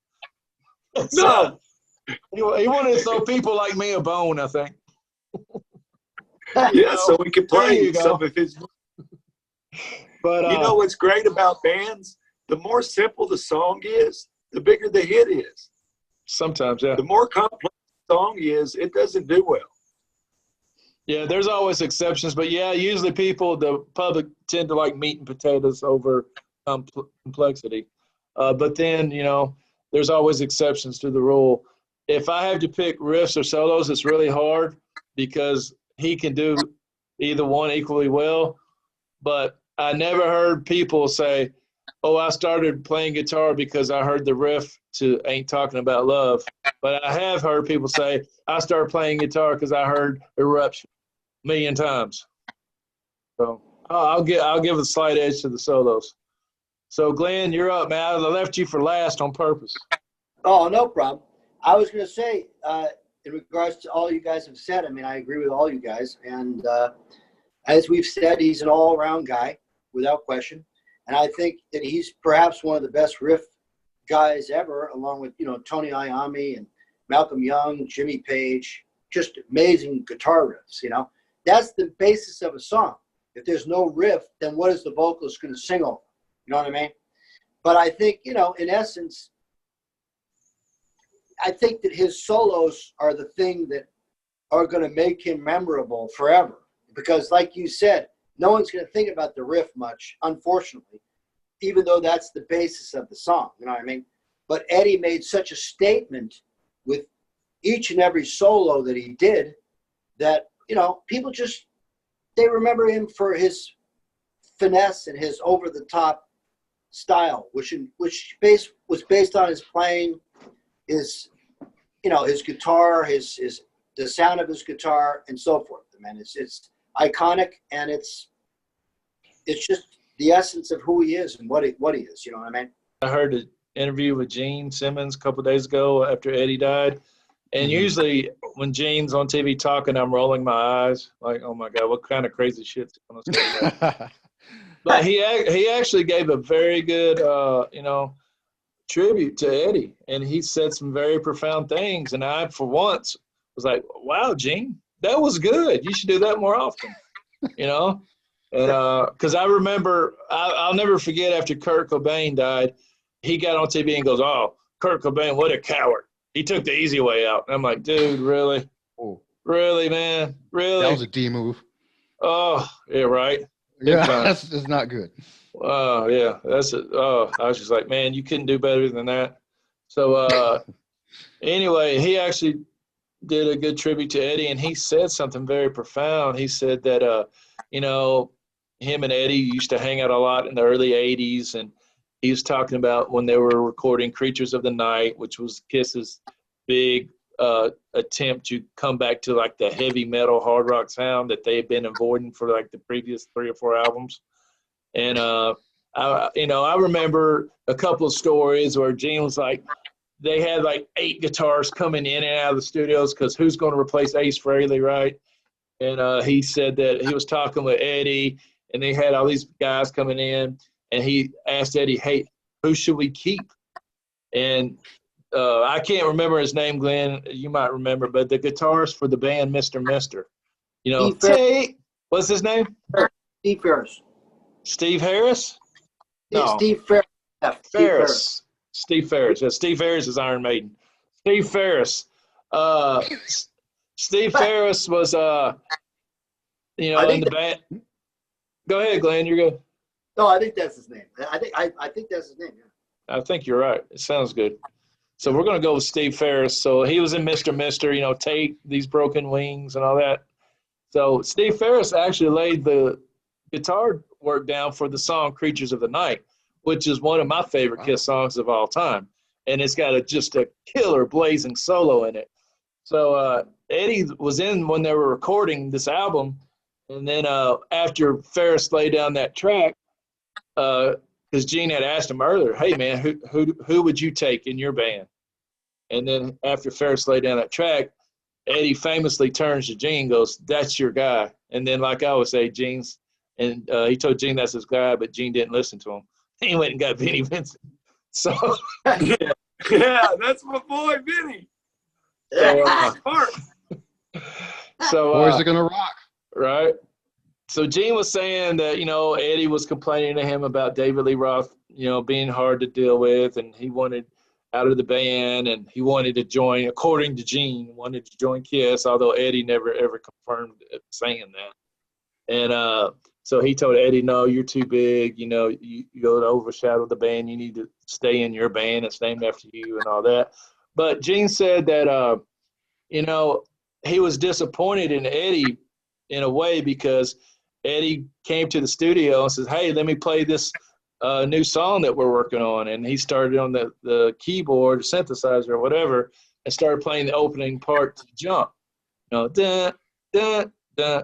So, he wanted to throw people like me a bone, I think. Yeah, so we could play some of his. But you know what's great about bands? The more simple the song is, the bigger the hit is. Sometimes, yeah. The more complex the song is, it doesn't do well. Yeah, there's always exceptions, but yeah, usually the public tend to like meat and potatoes over complexity. But then, there's always exceptions to the rule. If I have to pick riffs or solos, it's really hard because he can do either one equally well. But I never heard people say, oh, I started playing guitar because I heard the riff to Ain't Talking About Love. But I have heard people say, I started playing guitar because I heard Eruption a million times. So I'll give a slight edge to the solos. So, Glenn, you're up, man. I left you for last on purpose. Oh, no problem. I was going to say, in regards to all you guys have said, I mean, I agree with all you guys. And as we've said, he's an all-around guy, without question. And I think that he's perhaps one of the best riff guys ever, along with, Tony Iommi and Malcolm Young, Jimmy Page, just amazing guitar riffs, That's the basis of a song. If there's no riff, then what is the vocalist going to sing over? You know what I mean? But I think, in essence, I think that his solos are the thing that are going to make him memorable forever. Because like you said, no one's going to think about the riff much, unfortunately, even though that's the basis of the song. You know what I mean? But Eddie made such a statement with each and every solo that he did that, people they remember him for his finesse and his over-the-top style, which was based on his playing, his guitar, the sound of his guitar, and so forth. Man, it's iconic, and it's just the essence of who he is and what he is. You know what I mean? I heard an interview with Gene Simmons a couple of days ago after Eddie died, and usually when Gene's on TV talking, I'm rolling my eyes like, oh my God, what kind of crazy shit's going to say? But he actually gave a very good tribute to Eddie, and he said some very profound things, and I for once was like, wow, Gene, that was good. You should do that more often, And because I remember, I'll never forget after Kurt Cobain died, he got on TV and goes, oh, Kurt Cobain, what a coward. He took the easy way out. And I'm like, dude, really? Oh. Really, man? Really? That was a D move. Oh, yeah, right. Yeah, that's not good. Oh, yeah. That's it. Oh, I was just like, man, you couldn't do better than that. So anyway, he actually did a good tribute to Eddie, and he said something very profound. He said that, you know, him and Eddie used to hang out a lot in the early 80s, and he was talking about when they were recording Creatures of the Night, which was Kiss's big attempt to come back to like the heavy metal hard rock sound that they had been avoiding for like the previous 3 or 4 albums. And I remember a couple of stories where Gene was like, they had like 8 guitars coming in and out of the studios because who's going to replace Ace Frehley, right? And he said that he was talking with Eddie, and they had all these guys coming in, and he asked Eddie, hey, who should we keep? And I can't remember his name, Glenn. You might remember, but the guitarist for the band, Mr. Mister. You know, what's his name? Steve Ferris. Steve Harris? No. Steve Ferris. Yeah, Ferris. Steve Ferris. Yeah, Steve Ferris is Iron Maiden. Steve Ferris. Steve Ferris was, in the band. Go ahead, Glenn. You're good. No, I think that's his name. I think that's his name. Yeah. I think you're right. It sounds good. So we're going to go with Steve Ferris. So he was in Mr. Mister, Take These Broken Wings and all that. So Steve Ferris actually laid the guitar work down for the song Creatures of the Night, which is one of my favorite Kiss songs of all time. And it's got just a killer blazing solo in it. So Eddie was in when they were recording this album. And then after Ferris laid down that track, because Gene had asked him earlier, hey, man, who would you take in your band? And then after Ferris laid down that track, Eddie famously turns to Gene and goes, that's your guy. And then, like I always say, Gene's – and he told Gene that's his guy, but Gene didn't listen to him. He went and got Vinnie Vincent. So – yeah, that's my boy, Vinnie. So boys are going to rock. Right. So Gene was saying that, Eddie was complaining to him about David Lee Roth, being hard to deal with, and he wanted out of the band, and he wanted to join, according to Gene, wanted to join Kiss, although Eddie never ever confirmed saying that. And so he told Eddie, no, you're too big, you go to overshadow the band, you need to stay in your band, it's named after you and all that. But Gene said that, he was disappointed in Eddie in a way because Eddie came to the studio and says, hey, let me play this new song that we're working on. And he started on the keyboard, synthesizer, or whatever, and started playing the opening part to Jump. Dun, dun, dun.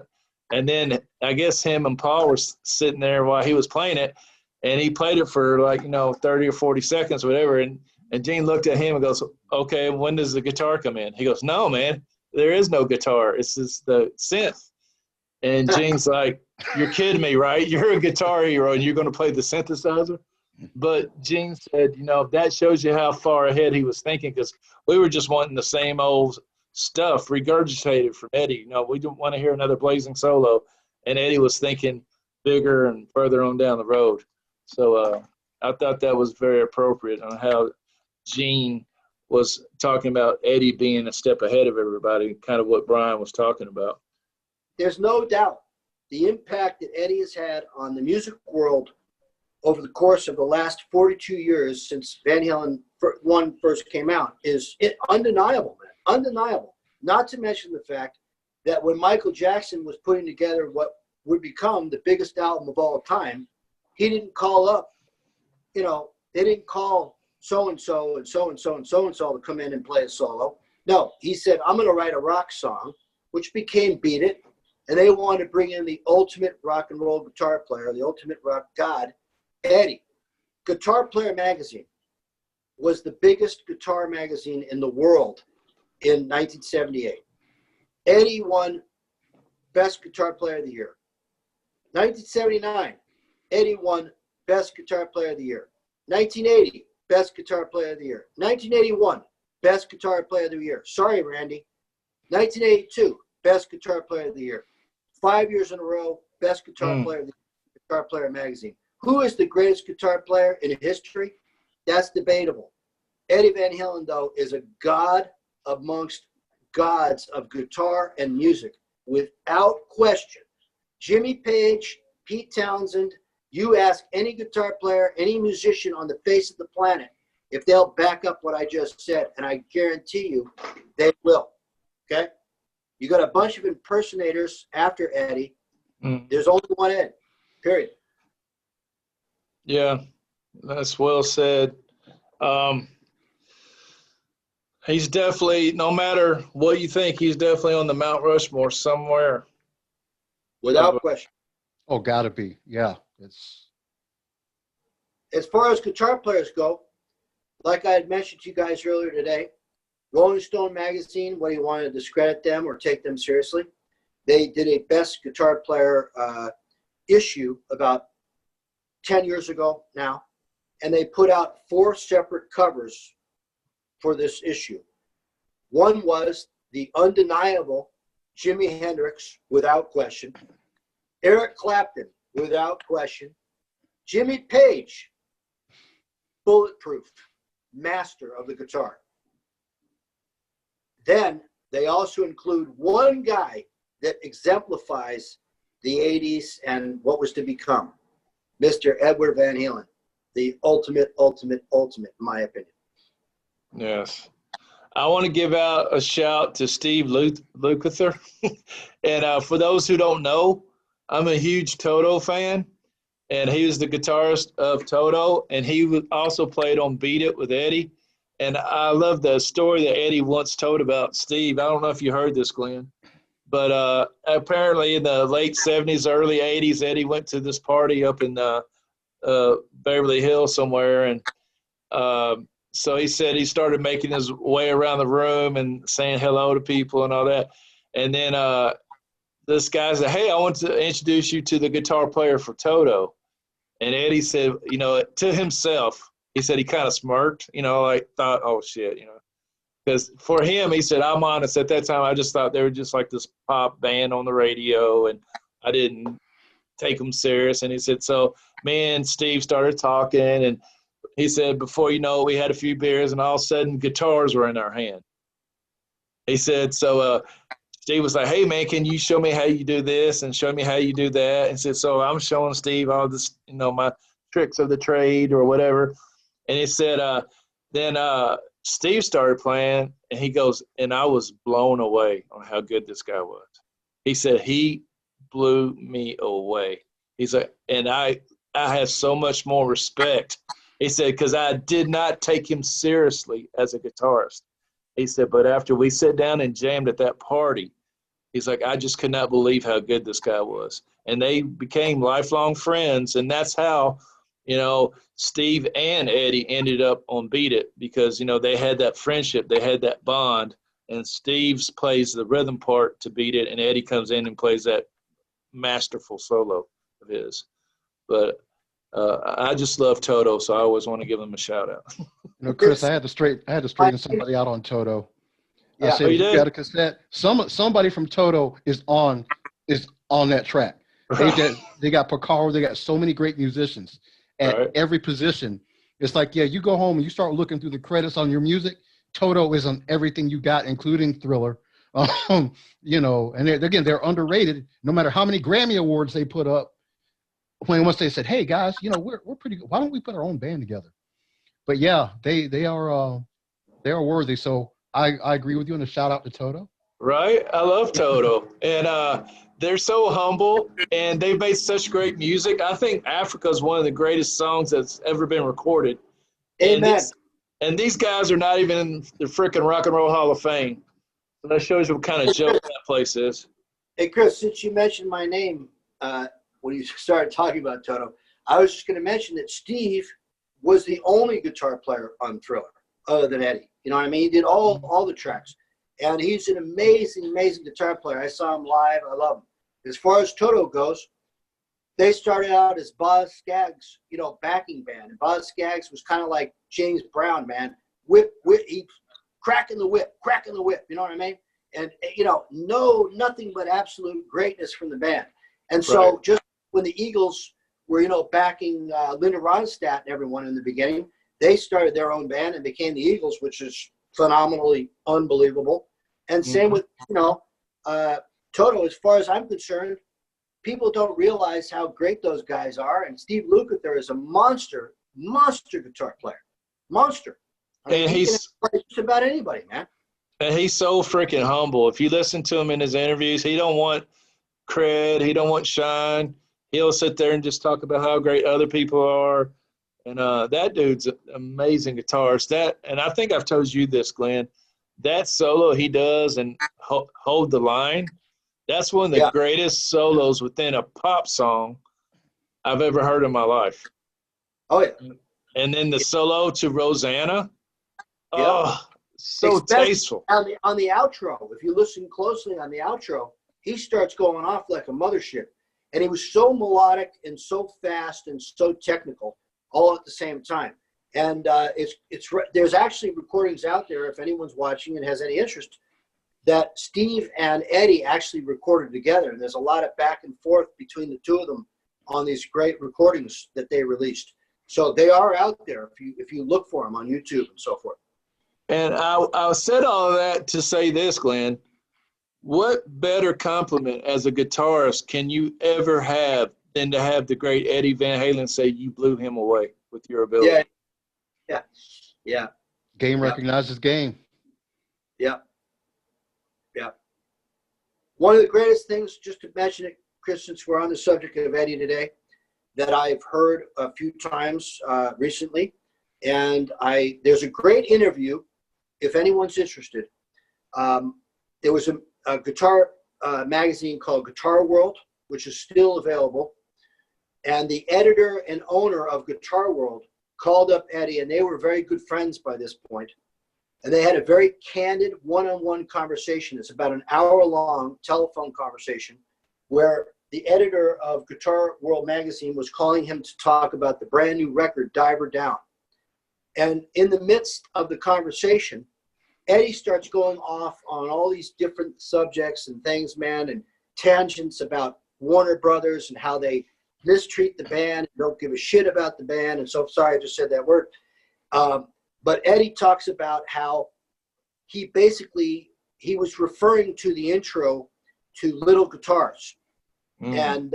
And then I guess him and Paul were sitting there while he was playing it, and he played it for 30 or 40 seconds, whatever. And Gene looked at him and goes, okay, when does the guitar come in? He goes, no, man, there is no guitar. It's just the synth. And Gene's like, you're kidding me, right? You're a guitar hero and you're going to play the synthesizer? But Gene said, that shows you how far ahead he was thinking, because we were just wanting the same old stuff regurgitated from Eddie. We didn't want to hear another blazing solo. And Eddie was thinking bigger and further on down the road. So I thought that was very appropriate on how Gene was talking about Eddie being a step ahead of everybody, kind of what Brian was talking about. There's no doubt the impact that Eddie has had on the music world over the course of the last 42 years since Van Halen 1 first came out is undeniable, man. Undeniable. Not to mention the fact that when Michael Jackson was putting together what would become the biggest album of all time, he didn't call up, they didn't call so-and-so and so-and-so and so-and-so to come in and play a solo. No, he said, I'm going to write a rock song, which became Beat It. And they wanted to bring in the ultimate rock and roll guitar player, the ultimate rock god, Eddie. Guitar Player magazine was the biggest guitar magazine in the world in 1978. Eddie won Best Guitar Player of the Year. 1979, Eddie won Best Guitar Player of the Year. 1980, Best Guitar Player of the Year. 1981, Best Guitar Player of the Year. Sorry, Randy. 1982, Best Guitar Player of the Year. 5 years in a row, Best Guitar Player of the Year, Guitar Player magazine. Who is the greatest guitar player in history? That's debatable. Eddie Van Halen, though, is a god amongst gods of guitar and music, without question. Jimmy Page, Pete Townsend, You ask any guitar player, any musician on the face of the planet, if they'll back up what I just said, and I guarantee you they will. Okay? You got a bunch of impersonators after Eddie. There's only one Ed, period. Yeah, that's well said. He's definitely, no matter what you think, he's definitely on the Mount Rushmore somewhere. Without question. Oh, gotta be. Yeah. It's As far as guitar players go, like I had mentioned to you guys earlier today, Rolling Stone magazine, whether you want to discredit them or take them seriously, they did a best guitar player issue about 10 years ago now, and they put out 4 separate covers for this issue. One was the undeniable Jimi Hendrix, without question, Eric Clapton, without question, Jimmy Page, bulletproof, master of the guitar. Then they also include one guy that exemplifies the 80s and what was to become, Mr. Edward Van Halen, the ultimate, in my opinion. Yes. I want to give out a shout to Steve Lukather. And for those who don't know, I'm a huge Toto fan, and he was the guitarist of Toto, and he also played on Beat It with Eddie. And I love the story that Eddie once told about Steve. I don't know if you heard this, Glenn, but apparently in the late 70s, early 80s, Eddie went to this party up in Beverly Hills somewhere, and so he said he started making his way around the room and saying hello to people and all that. And then this guy said, "Hey, I want to introduce you to the guitar player for Toto." And Eddie said, to himself, he said he kind of smirked, like thought, oh, shit, Because for him, he said, I'm honest, at that time, I just thought they were just like this pop band on the radio, and I didn't take them serious. And he said, so me and Steve started talking, and he said, before you know it, we had a few beers, and all of a sudden, guitars were in our hand. He said, so Steve was like, hey, man, can you show me how you do this and show me how you do that? And said, so I'm showing Steve all this, my tricks of the trade or whatever. And he said, then Steve started playing, and he goes, and I was blown away on how good this guy was. He said, he blew me away. He's like, and I have so much more respect. He said, because I did not take him seriously as a guitarist. He said, but after we sat down and jammed at that party, he's like, I just could not believe how good this guy was. And they became lifelong friends, and that's how, Steve and Eddie ended up on Beat It because, they had that friendship. They had that bond. And Steve's plays the rhythm part to Beat It, and Eddie comes in and plays that masterful solo of his. But I just love Toto, so I always want to give him a shout-out. Chris, I had to straighten somebody out on Toto. Yeah. I said, you got a cassette. Somebody from Toto is on that track. They got Porcaro. They got so many great musicians at every position. It's like, you go home and you start looking through the credits on your music. Toto is on everything you got, including Thriller. And they're underrated. No matter how many Grammy awards they put up, once they said, hey guys, we're pretty good. Why don't we put our own band together? But yeah, they are worthy. So I agree with you, and a shout out to Toto. Right. I love Toto. And they're so humble, and they made such great music. I think Africa is one of the greatest songs that's ever been recorded. Amen. And these guys are not even in the freaking Rock and Roll Hall of Fame. So that shows you what kind of joke that place is. Hey, Chris, since you mentioned my name when you started talking about Toto, I was just going to mention that Steve was the only guitar player on Thriller other than Eddie. You know what I mean? He did all the tracks. And he's an amazing, amazing guitar player. I saw him live. I love him. As far as Toto goes, they started out as Boz Scaggs, backing band. And Boz Scaggs was kind of like James Brown, man. He cracking the whip, you know what I mean? And, nothing but absolute greatness from the band. And so just when the Eagles were, backing Linda Ronstadt and everyone in the beginning, they started their own band and became the Eagles, which is phenomenally unbelievable. And same with, Toto, as far as I'm concerned, people don't realize how great those guys are. And Steve Lukather is a monster guitar player. Monster. I mean, And he can he's play just about anybody, man. and he's so freaking humble. If you listen to him in his interviews, he don't want cred. He don't want shine. He'll sit there and just talk about how great other people are. And that dude's an amazing guitarist. And I think I've told you this, Glenn. That solo he does and Hold the Line, that's one of the greatest solos within a pop song I've ever heard in my life. Oh, yeah. And then the solo to Rosanna, so tasteful. On the outro, if you listen closely on the outro, he starts going off like a mothership. And he was so melodic and so fast and so technical all at the same time. And there's actually recordings out there, if anyone's watching and has any interest, that Steve and Eddie actually recorded together. And there's a lot of back and forth between the two of them on these great recordings that they released. So they are out there if you look for them on YouTube and so forth. And I said all of that to say this, Glenn. What better compliment as a guitarist can you ever have than to have the great Eddie Van Halen say you blew him away with your ability? Yeah. Game recognizes game. Yeah. One of the greatest things, just to mention it, Chris, since we're on the subject of Eddie today, that I've heard a few times recently, and there's a great interview, if anyone's interested. There was a guitar magazine called Guitar World, which is still available, and the editor and owner of Guitar World called up Eddie, and they were very good friends by this point. And they had a very candid one-on-one conversation. It's about an hour-long telephone conversation where the editor of Guitar World magazine was calling him to talk about the brand new record, Diver Down. And in the midst of the conversation, Eddie starts going off on all these different subjects and things, man, and tangents about Warner Brothers and how they mistreat the band, don't give a shit about the band. And so, sorry, I just said that word. But Eddie talks about how he was referring to the intro to Little Guitars. And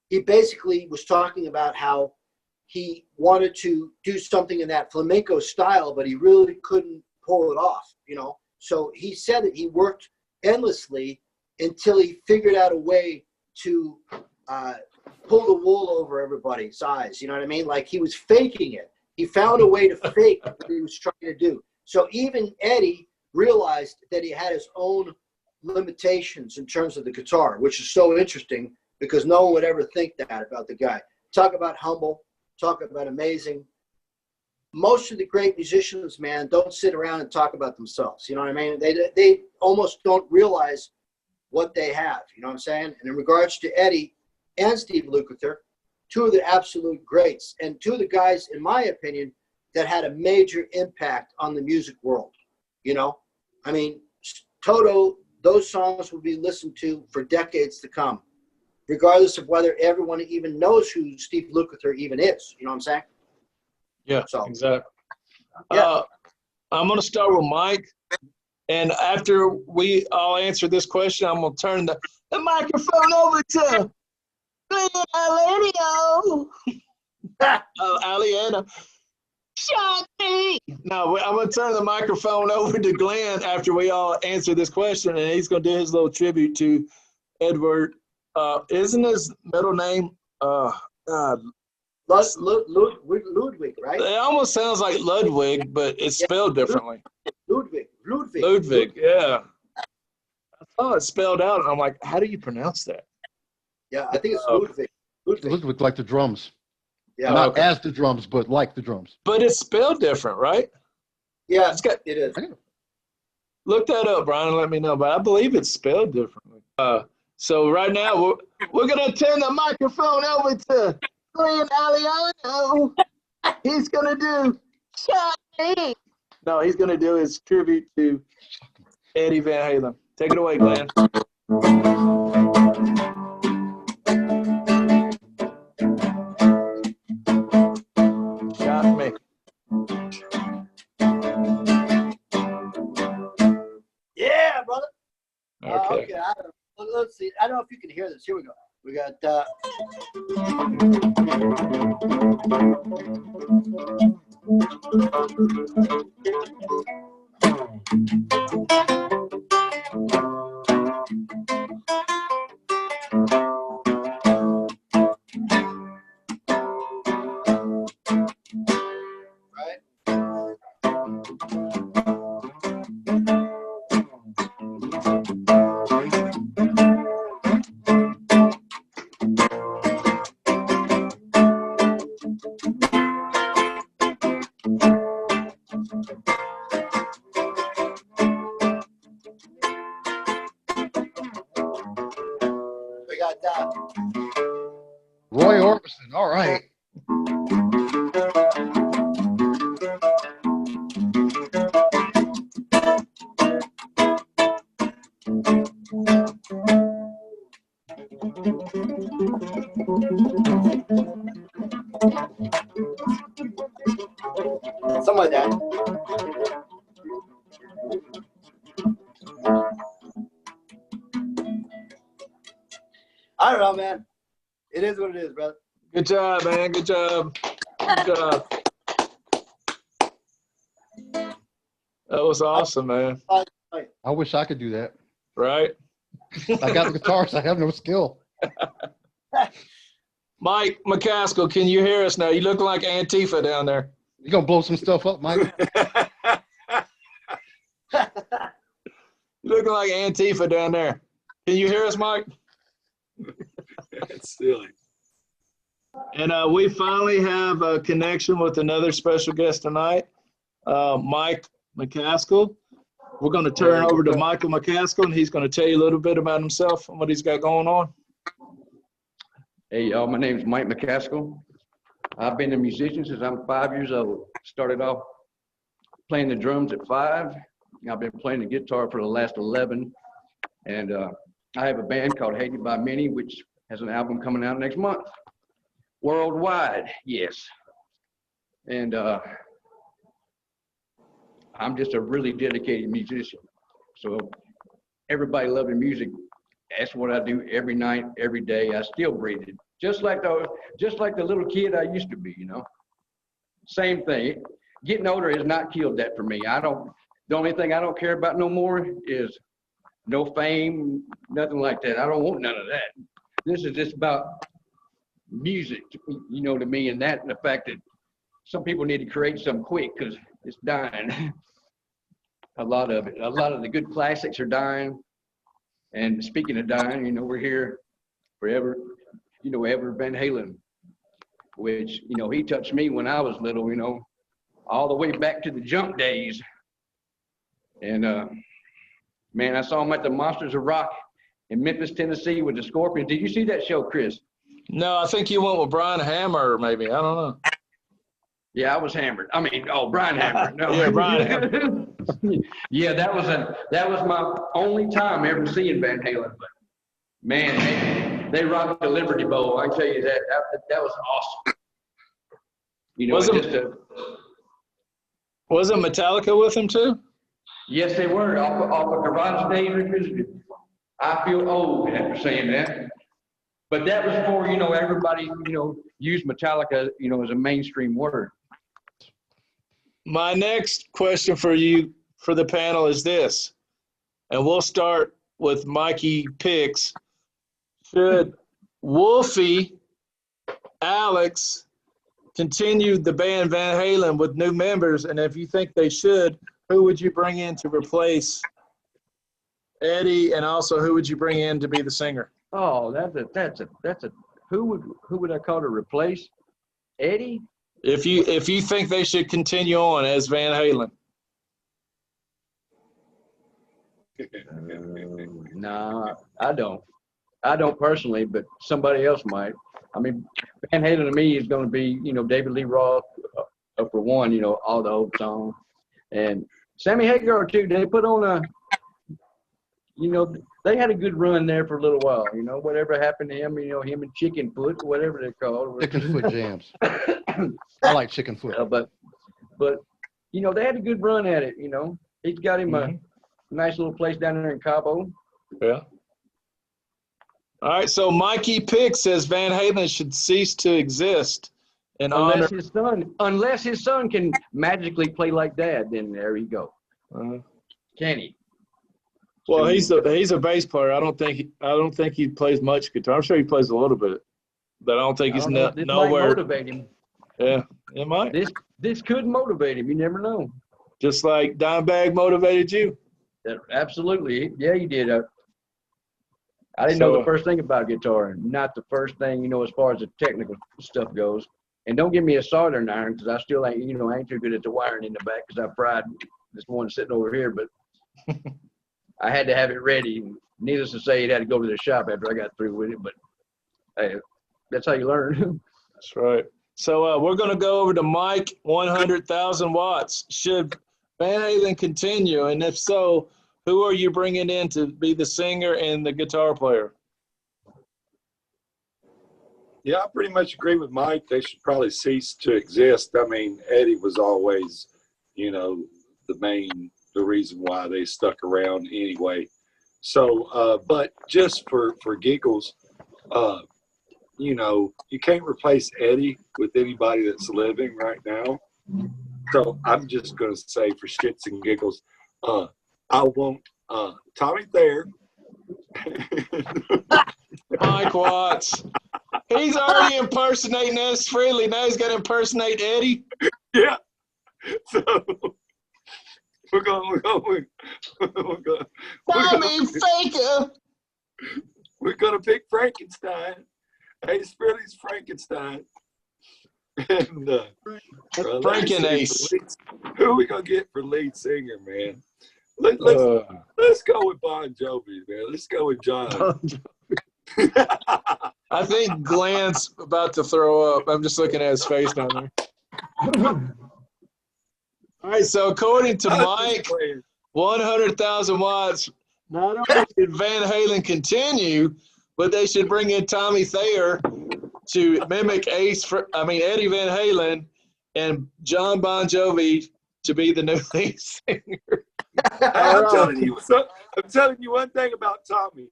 he basically was talking about how he wanted to do something in that flamenco style, but he really couldn't pull it off, you know. So he said that he worked endlessly until he figured out a way to pull the wool over everybody's eyes. You know what I mean? Like he was faking it. He found a way to fake what he was trying to do. So even Eddie realized that he had his own limitations in terms of the guitar, which is so interesting because no one would ever think that about the guy. Talk about humble, talk about amazing. Most of the great musicians, man, don't sit around and talk about themselves. You know what I mean? They almost don't realize what they have. You know what I'm saying? And in regards to Eddie and Steve Lukather, two of the absolute greats and two of the guys, in my opinion, that had a major impact on the music world. You know, I mean, Toto, those songs will be listened to for decades to come, regardless of whether everyone even knows who Steve Lukather even is. You know what I'm saying? Yeah, so, exactly. Yeah. I'm going to start with Mike. And after we all answer this question, I'm going to turn the microphone over to Aliano. Aliana. Shot me. No, I'm going to turn the microphone over to Glenn after we all answer this question, and he's going to do his little tribute to Edward. Isn't his middle name? Ludwig, right? It almost sounds like Ludwig, but it's spelled differently. Ludwig, yeah. I thought it spelled out, and I'm like, how do you pronounce that? Yeah, I think it's Ludwig. Ludwig like the drums. Yeah, not as the drums, but like the drums. But it's spelled different, right? Yeah, it is. Look that up, Brian, and let me know. But I believe it's spelled differently. So right now, we're going to turn the microphone over to Glenn Aliano. He's going to do Shot Me. No, he's going to do his tribute to Eddie Van Halen. Take it away, Glenn. Shot Me. Yeah, brother. Okay. Okay. Let's see. I don't know if you can hear this. Here we go. We got Roy Orbison. All right. something like that. I don't know, man. It is what it is, brother. Good job, man. Good job. Good job. That was awesome, man. I wish I could do that. Right? I got the guitars. I have no skill. Mike McCaskill, can you hear us now? You look like Antifa down there. You gonna blow some stuff up, Mike? You looking like Antifa down there. Can you hear us, Mike? That's silly. And we finally have a connection with another special guest tonight, Mike McCaskill. We're going to turn over to Michael McCaskill, and he's going to tell you a little bit about himself and what he's got going on. Hey, y'all, my name's Mike McCaskill. I've been a musician since I'm 5 years old. Started off playing the drums at 5. I've been playing the guitar for the last 11. And I have a band called Hated by Many, which has an album coming out next month. Worldwide, yes. And I'm just a really dedicated musician. So everybody loving music. That's what I do every night, every day. I still breathe it. Just like the little kid I used to be, you know. Same thing. Getting older has not killed that for me. The only thing I don't care about no more is no fame, nothing like that. I don't want none of that. This is just about music, you know, to me, and that and the fact that some people need to create something quick because it's dying. A lot of the good classics are dying. And speaking of dying, you know, we're here forever, you know, ever Van Halen, which, you know, he touched me when I was little, you know, all the way back to the junk days. And man, I saw him at the Monsters of Rock in Memphis, Tennessee with the Scorpions. Did you see that show, Chris? No, I think you went with Brian Hammer, maybe. I don't know. Yeah, I was hammered. I mean, Brian Hammer. No. Yeah, Brian Hammer. Yeah, that was my only time ever seeing Van Halen. But man, they rocked the Liberty Bowl. I can tell you that was awesome. You know, wasn't Metallica with him too? Yes, they were off of Garage Days. I feel old after saying that. But that was for, you know, everybody, you know, used Metallica, you know, as a mainstream word. My next question for you, for the panel, is this, and we'll start with Mikey Picks. Should Wolfie, Alex continue the band Van Halen with new members? And if you think they should, who would you bring in to replace Eddie? And also, who would you bring in to be the singer? Oh, that's a who would I call to replace Eddie? If you think they should continue on as Van Halen. No, I don't. I don't personally, but somebody else might. I mean, Van Halen to me is going to be, you know, David Lee Roth for one, you know, all the old songs, and Sammy Hagar too. They put on a, you know, they had a good run there for a little while. You know, whatever happened to him, you know, him and Chicken Foot, whatever they're called. Chicken Foot jams. I like Chicken Foot. But you know, they had a good run at it. You know, he's got him a nice little place down there in Cabo. Yeah. All right, so Mikey Pick says Van Halen should cease to exist in honor. Unless his son can magically play like Dad, then there you go. Can he? Well, he's a bass player. I don't think he plays much guitar. I'm sure he plays a little bit, but I don't think he's This nowhere. might motivate him. Yeah, it might. This could motivate him. You never know. Just like Dimebag motivated you. Absolutely. Yeah, he did. I didn't know the first thing about guitar, and not the first thing, as far as the technical stuff goes. And don't give me a soldering iron, because I still ain't, I ain't too good at the wiring in the back, because I fried this one sitting over here. But I had to have it ready. Needless to say, it had to go to the shop after I got through with it. But hey, that's how you learn. That's right. So we're going to go over to Mike, 100,000 watts. Should Van Halen continue? And if so, who are you bringing in to be the singer and the guitar player? Yeah, I pretty much agree with Mike. They should probably cease to exist. I mean, Eddie was always, the reason why they stuck around anyway. So, but just for giggles, you can't replace Eddie with anybody that's living right now. So I'm just going to say for shits and giggles, I want Tommy Thayer. Mike Watts. He's already impersonating us freely. Now he's got to impersonate Eddie. Yeah. So we're going. Tommy Faker. We're going to pick Frankenstein. Ace Frehley's Frankenstein. And Franken-Ace. Who are we going to get for lead singer, man? Let's go with Bon Jovi, man. Let's go with John. I think Glenn's about to throw up. I'm just looking at his face down there. All right, so according to Mike, 100,000 watts, not only should Van Halen continue, but they should bring in Tommy Thayer to mimic Eddie Van Halen and John Bon Jovi to be the new lead singer. I'm telling you one thing about Tommy.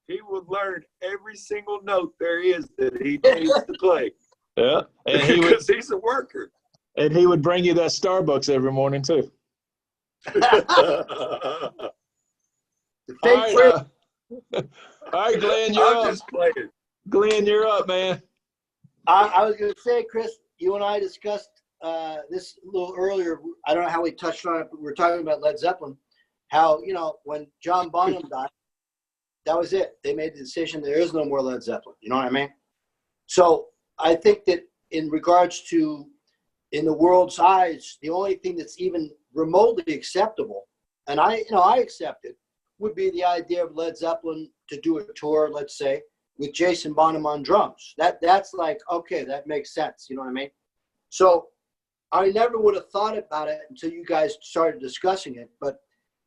He will learn every single note there is that he needs to play. Yeah, and because he's a worker. And he would bring you that Starbucks every morning too. All right, Glenn, you're up. Just playing. Glenn, you're up, man. I was going to say, Chris, you and I discussed this a little earlier. I don't know how we touched on it, but we were talking about Led Zeppelin. How, when John Bonham died, that was it. They made the decision there is no more Led Zeppelin. You know what I mean? So I think that in regards to, in the world's eyes, the only thing that's even remotely acceptable, and I accept it, would be the idea of Led Zeppelin to do a tour, let's say, with Jason Bonham on drums. That's like, okay, that makes sense. You know what I mean? So I never would have thought about it until you guys started discussing it. But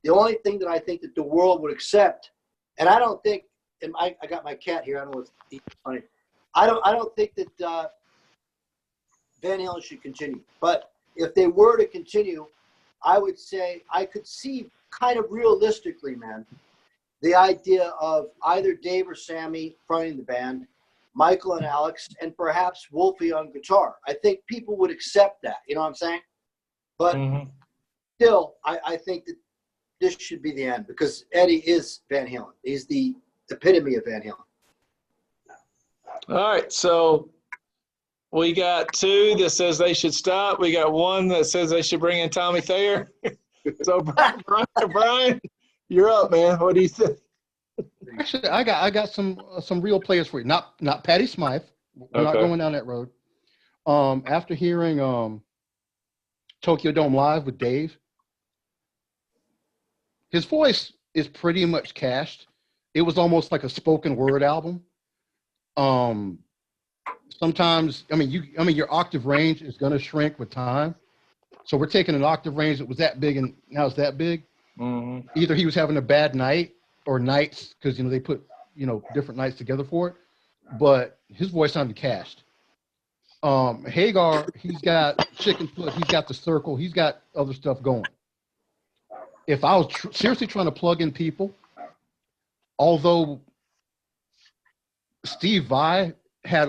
the only thing that I think that the world would accept, and I don't think, and I got my cat here. I don't know what's funny. I don't think that Van Halen should continue. But if they were to continue, I would say I could see kind of realistically, man, the idea of either Dave or Sammy fronting the band, Michael and Alex, and perhaps Wolfie on guitar. I think people would accept that. You know what I'm saying? But still, I think that this should be the end because Eddie is Van Halen. He's the epitome of Van Halen. All right, so we got two that says they should stop. We got one that says they should bring in Tommy Thayer. So Brian, you're up, man. What do you think? Actually, I got some real players for you. Not Patty Smythe. We're not going down that road. After hearing Tokyo Dome Live with Dave, his voice is pretty much cached. It was almost like a spoken word album. Sometimes, your octave range is going to shrink with time. So we're taking an octave range that was that big and now it's that big. Mm-hmm. Either he was having a bad night or nights because, they put, different nights together for it. But his voice sounded cached. Hagar, he's got chicken foot. He's got the circle. He's got other stuff going. If I was seriously trying to plug in people, although Steve Vai had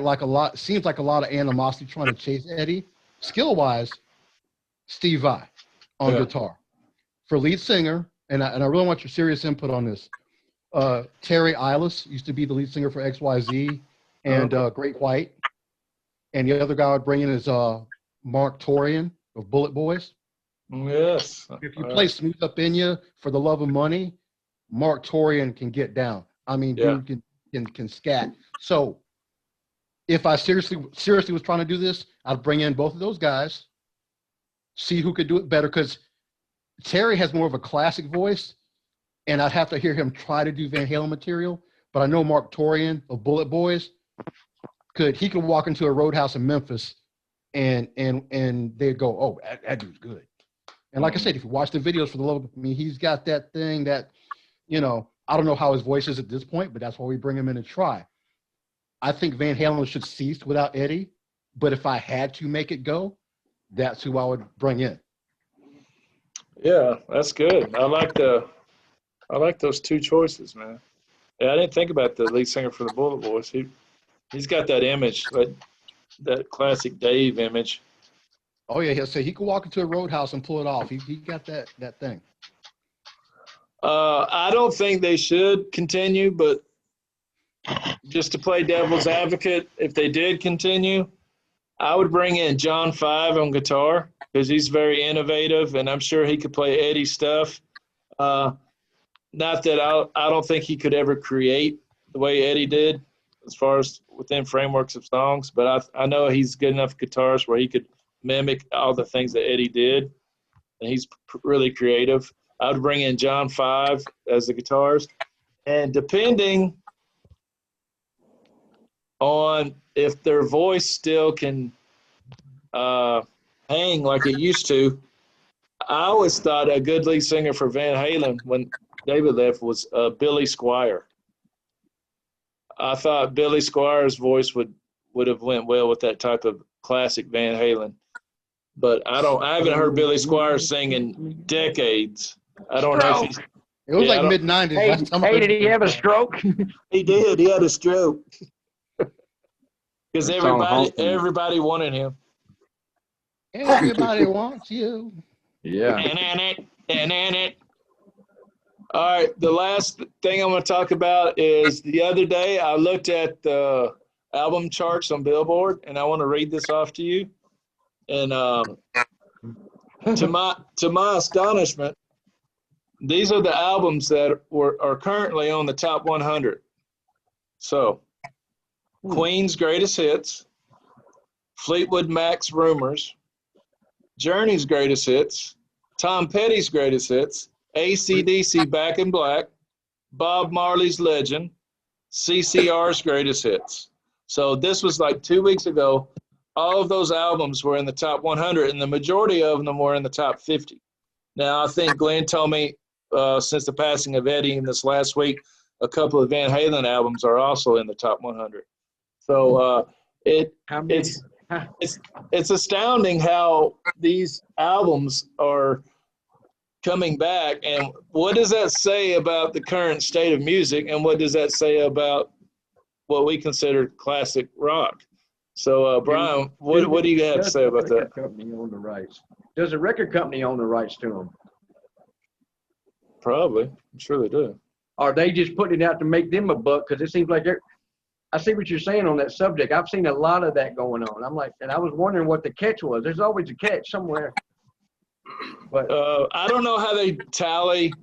seems like a lot of animosity trying to chase Eddie. Skill-wise, Steve Vai on guitar. For lead singer, and I really want your serious input on this. Terry Eilis used to be the lead singer for XYZ and Great White. And the other guy I would bring in is Mark Torian of Bullet Boys. Yes. If you play Smooth Up In Ya, For the Love of Money, Mark Torian can get down. I mean, dude can scat. So if I seriously was trying to do this, I'd bring in both of those guys, see who could do it better, because Terry has more of a classic voice, and I'd have to hear him try to do Van Halen material. But I know Mark Torian of Bullet Boys could walk into a roadhouse in Memphis and they'd go, oh, that dude's good. And like I said, if you watch the videos for the love, I mean, he's got that thing that, I don't know how his voice is at this point, but that's why we bring him in to try. I think Van Halen should cease without Eddie, but if I had to make it go, that's who I would bring in. Yeah, that's good. I like those two choices, man. Yeah, I didn't think about the lead singer for the Bullet Boys. He's got that image, that classic Dave image. Oh yeah, he'll say he could walk into a roadhouse and pull it off. He got that thing. I don't think they should continue, but just to play devil's advocate, if they did continue, I would bring in John Five on guitar because he's very innovative, and I'm sure he could play Eddie stuff. Not that I don't think he could ever create the way Eddie did as far as within frameworks of songs, but I know he's good enough guitarist where he could mimic all the things that Eddie did, and he's really creative. I would bring in John Five as the guitarist, and depending on if their voice still can hang like it used to, I always thought a good lead singer for Van Halen when David left was Billy Squier. I thought Billy Squier's voice would have went well with that type of classic Van Halen, but I haven't heard Billy Squier sing in decades. I don't know if he's. It was like mid-90s. Hey, did he have a stroke? He did. He had a stroke. Because everybody wanted him. Everybody wants you. Yeah. All right, the last thing I'm going to talk about is the other day I looked at the album charts on Billboard, and I want to read this off to you. And to my astonishment, these are the albums that are currently on the top 100. So, Queen's Greatest Hits, Fleetwood Mac's Rumors, Journey's Greatest Hits, Tom Petty's Greatest Hits, AC/DC Back in Black, Bob Marley's Legend, CCR's Greatest Hits. So this was like 2 weeks ago. All of those albums were in the top 100, and the majority of them were in the top 50. Now, I think Glenn told me since the passing of Eddie in this last week, a couple of Van Halen albums are also in the top 100. So it's astounding how these albums are coming back, and what does that say about the current state of music, and what does that say about what we consider classic rock? So, Brian, what do you have to say about that? Does the record company own the rights to them? Probably. I'm sure they do. Are they just putting it out to make them a buck? Because it seems like I see what you're saying on that subject. I've seen a lot of that going on. And I was wondering what the catch was. There's always a catch somewhere. But I don't know how they tally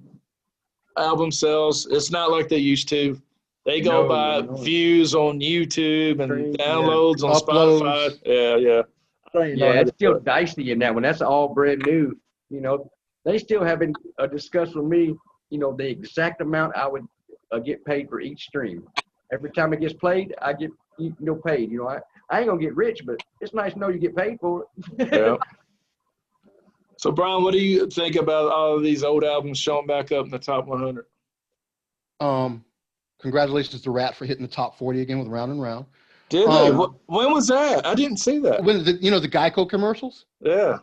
album sales. It's not like they used to. They go by views on YouTube and downloads on Spotify. Yeah. It's still dicey in that one. That's all brand new. They still haven't discussed with me, the exact amount I would get paid for each stream. Every time it gets played, I get paid. I ain't gonna get rich, but it's nice to know you get paid for it. Yeah. So, Brian, what do you think about all of these old albums showing back up in the top 100? Congratulations to Rat for hitting the top 40 again with Round and Round. Did they? When was that? I didn't see that. When the Geico commercials? Yeah.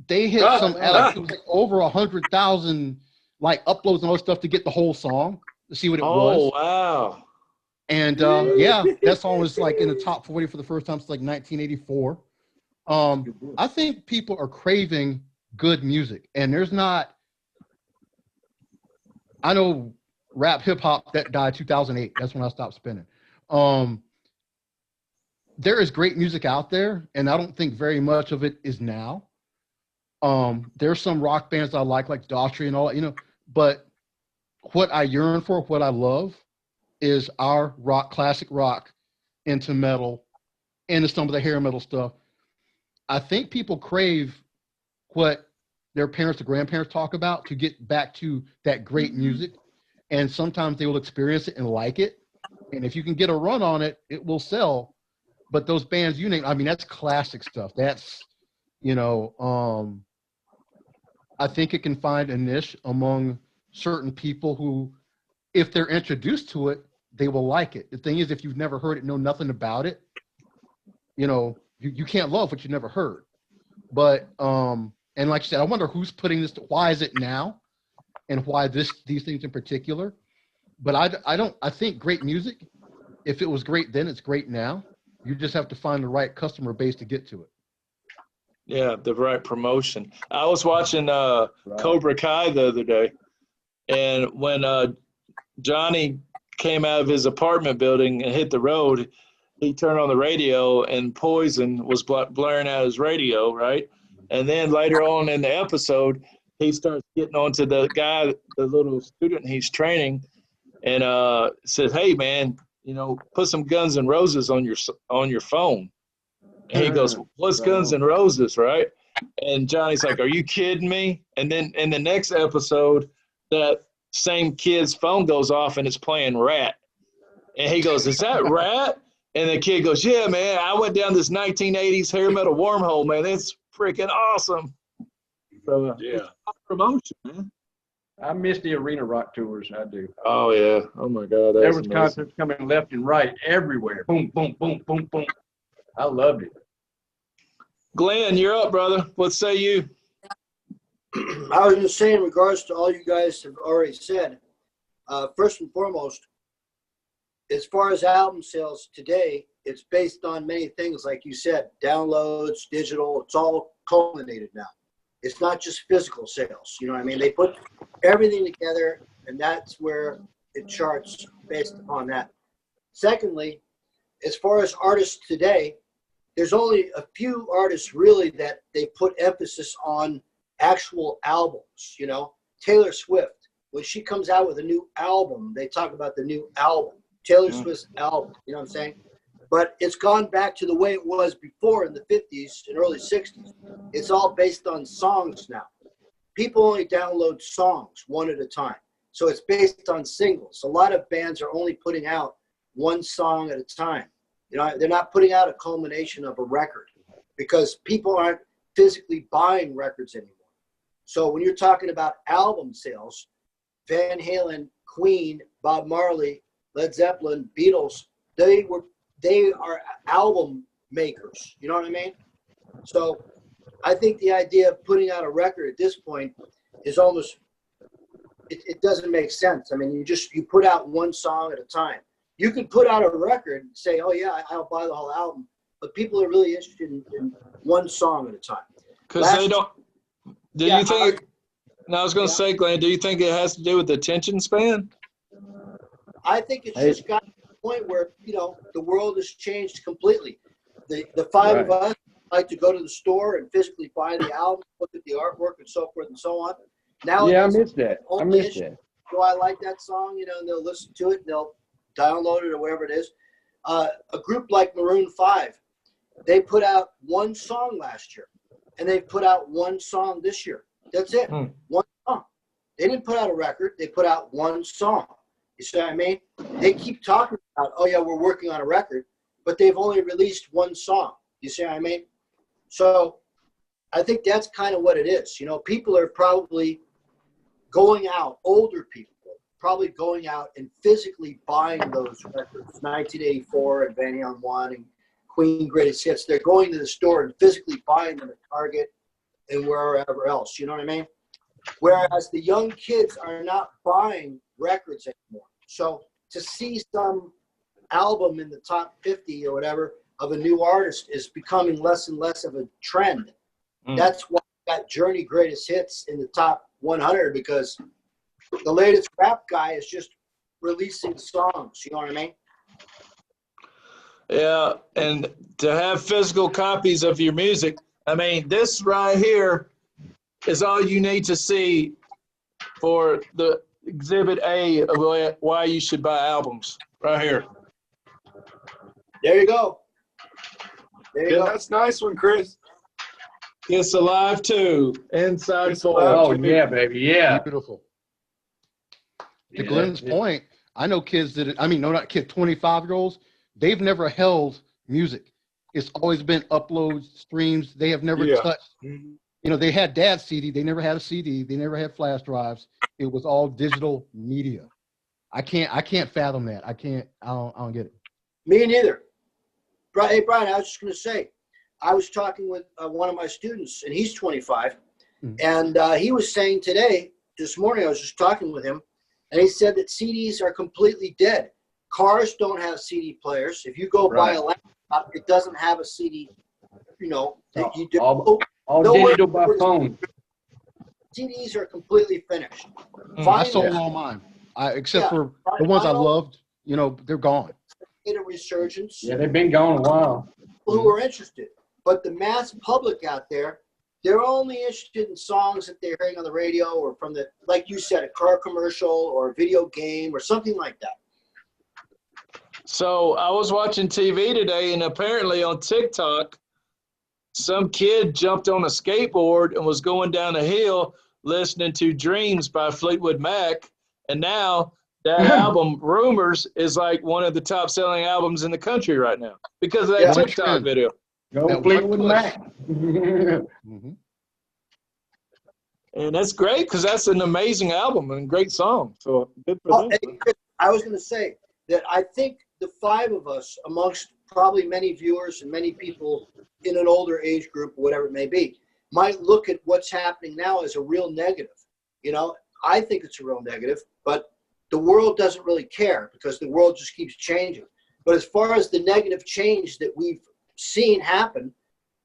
They hit it was like over 100,000 uploads and all that stuff to get the whole song to see what it was. Oh, wow. And yeah, that song was like in the top 40 for the first time since like 1984. I think people are craving good music, and there's not. I know rap hip hop that died 2008. That's when I stopped spinning. There is great music out there, and I don't think very much of it is now. There's some rock bands I like Daughtry and all that, you know, but what I yearn for, what I love, is our rock, classic rock, into metal, into some of the hair metal stuff. I think people crave what their parents or grandparents talk about to get back to that great music. And sometimes they will experience it and like it. And if you can get a run on it, it will sell. But those bands you name, I mean, that's classic stuff. That's, you know, I think it can find a niche among certain people who, if they're introduced to it, they will like it. The thing is, if you've never heard it, know nothing about it, you know, you can't love what you never heard. But, and like I said, I wonder who's putting this, why is it now? And why these things in particular. But I think great music, if it was great then, it's great now. You just have to find the right customer base to get to it. Yeah, the right promotion. I was watching Cobra Kai the other day, and when Johnny came out of his apartment building and hit the road, he turned on the radio, and Poison was blaring out his radio, right? And then later on in the episode, he starts getting onto the guy, the little student he's training, and says, "Hey, man, you know, put some Guns N' Roses on your phone." And he goes, "What's Guns N' Roses, right?" And Johnny's like, "Are you kidding me?" And then in the next episode, that same kid's phone goes off and it's playing Rat. And he goes, "Is that Rat?" And the kid goes, "Yeah, man, I went down this 1980s hair metal wormhole, man. It's freaking awesome." So Yeah. Promotion, man. I miss the arena rock tours. I do. Oh yeah. Oh my God. There was concerts coming left and right everywhere. Boom, boom, boom, boom, boom. I loved it. Glenn, you're up, brother. What say you? I was going to say, in regards to all you guys have already said, first and foremost, as far as album sales today, it's based on many things, like you said, downloads, digital, it's all culminated now. It's not just physical sales. You know what I mean? They put everything together, and that's where it charts based upon that. Secondly, as far as artists today, there's only a few artists really that they put emphasis on actual albums. You know, Taylor Swift, when she comes out with a new album, they talk about the new album, Taylor Swift's album, you know what I'm saying? But it's gone back to the way it was before in the 50s and early 60s. It's all based on songs now. People only download songs one at a time. So it's based on singles. A lot of bands are only putting out one song at a time. You know, they're not putting out a culmination of a record because people aren't physically buying records anymore. So when you're talking about album sales, Van Halen, Queen, Bob Marley, Led Zeppelin, Beatles, they are album makers. You know what I mean? So I think the idea of putting out a record at this point is almost, it doesn't make sense. I mean, you put out one song at a time. You could put out a record and say, "Oh yeah, I'll buy the whole album," but people are really interested in one song at a time. Because they don't. Do you think? No, I was going to say, Glenn. Do you think it has to do with the attention span? I think it's just got to the point where, you know, the world has changed completely. The five of us like to go to the store and physically buy the album, look at the artwork and so forth and so on. Now, yeah, I missed that. Do I like that song? You know, and they'll listen to it and they'll download it or whatever it is. A group like Maroon 5, they put out one song last year, and they put out one song this year. That's it. One song. They didn't put out a record. They put out one song. You see what I mean? They keep talking about, "Oh yeah, we're working on a record," but they've only released one song. You see what I mean? So I think that's kind of what it is. You know, people are probably going out, older people, probably going out and physically buying those records, 1984 and Van Halen 1 and Queen Greatest Hits. They're going to the store and physically buying them at Target and wherever else. You know what I mean? Whereas the young kids are not buying records anymore. So to see some album in the top 50 or whatever of a new artist is becoming less and less of a trend. That's why we got Journey Greatest Hits in the top 100, because the latest rap guy is just releasing songs. You know what I mean? Yeah, and to have physical copies of your music, I mean, this right here is all you need to see for the exhibit A of why you should buy albums. Right here. There you go. There you go. That's a nice one, Chris. It's Alive too. Inside It's Soul. Alive. Oh, yeah, baby. Yeah. Beautiful. To Yeah, Glenn's point, I know kids that, I mean, no, not kids, 25-year-olds, they've never held music. It's always been uploads, streams. They have never touched. You know, they had dad's CD. They never had a CD. They never had flash drives. It was all digital media. I can't fathom that. I don't get it. Me neither. Hey, Brian, I was just going to say, I was talking with one of my students, and he's 25, and he was saying this morning, I was just talking with him, and he said that CDs are completely dead. Cars don't have CD players. If you go buy a laptop, it doesn't have a CD, you know. You do, all digital by phone. CDs are completely finished. I sold all mine, except for the ones I loved. You know, they're gone. In a resurgence. Yeah, they've been gone a while. People who are interested, but the mass public out there, they're only interested in songs that they're hearing on the radio or from the, like you said, a car commercial or a video game or something like that. So I was watching TV today, and apparently on TikTok, some kid jumped on a skateboard and was going down a hill listening to Dreams by Fleetwood Mac. And now that album, Rumors, is like one of the top selling albums in the country right now because of that TikTok video. Go Fleetwood Mac. And that's great because that's an amazing album and great song. So good for them. I was going to say that I think the five of us, amongst probably many viewers and many people in an older age group, whatever it may be, might look at what's happening now as a real negative. You know, I think it's a real negative, but the world doesn't really care because the world just keeps changing. But as far as the negative change that we've seen happen,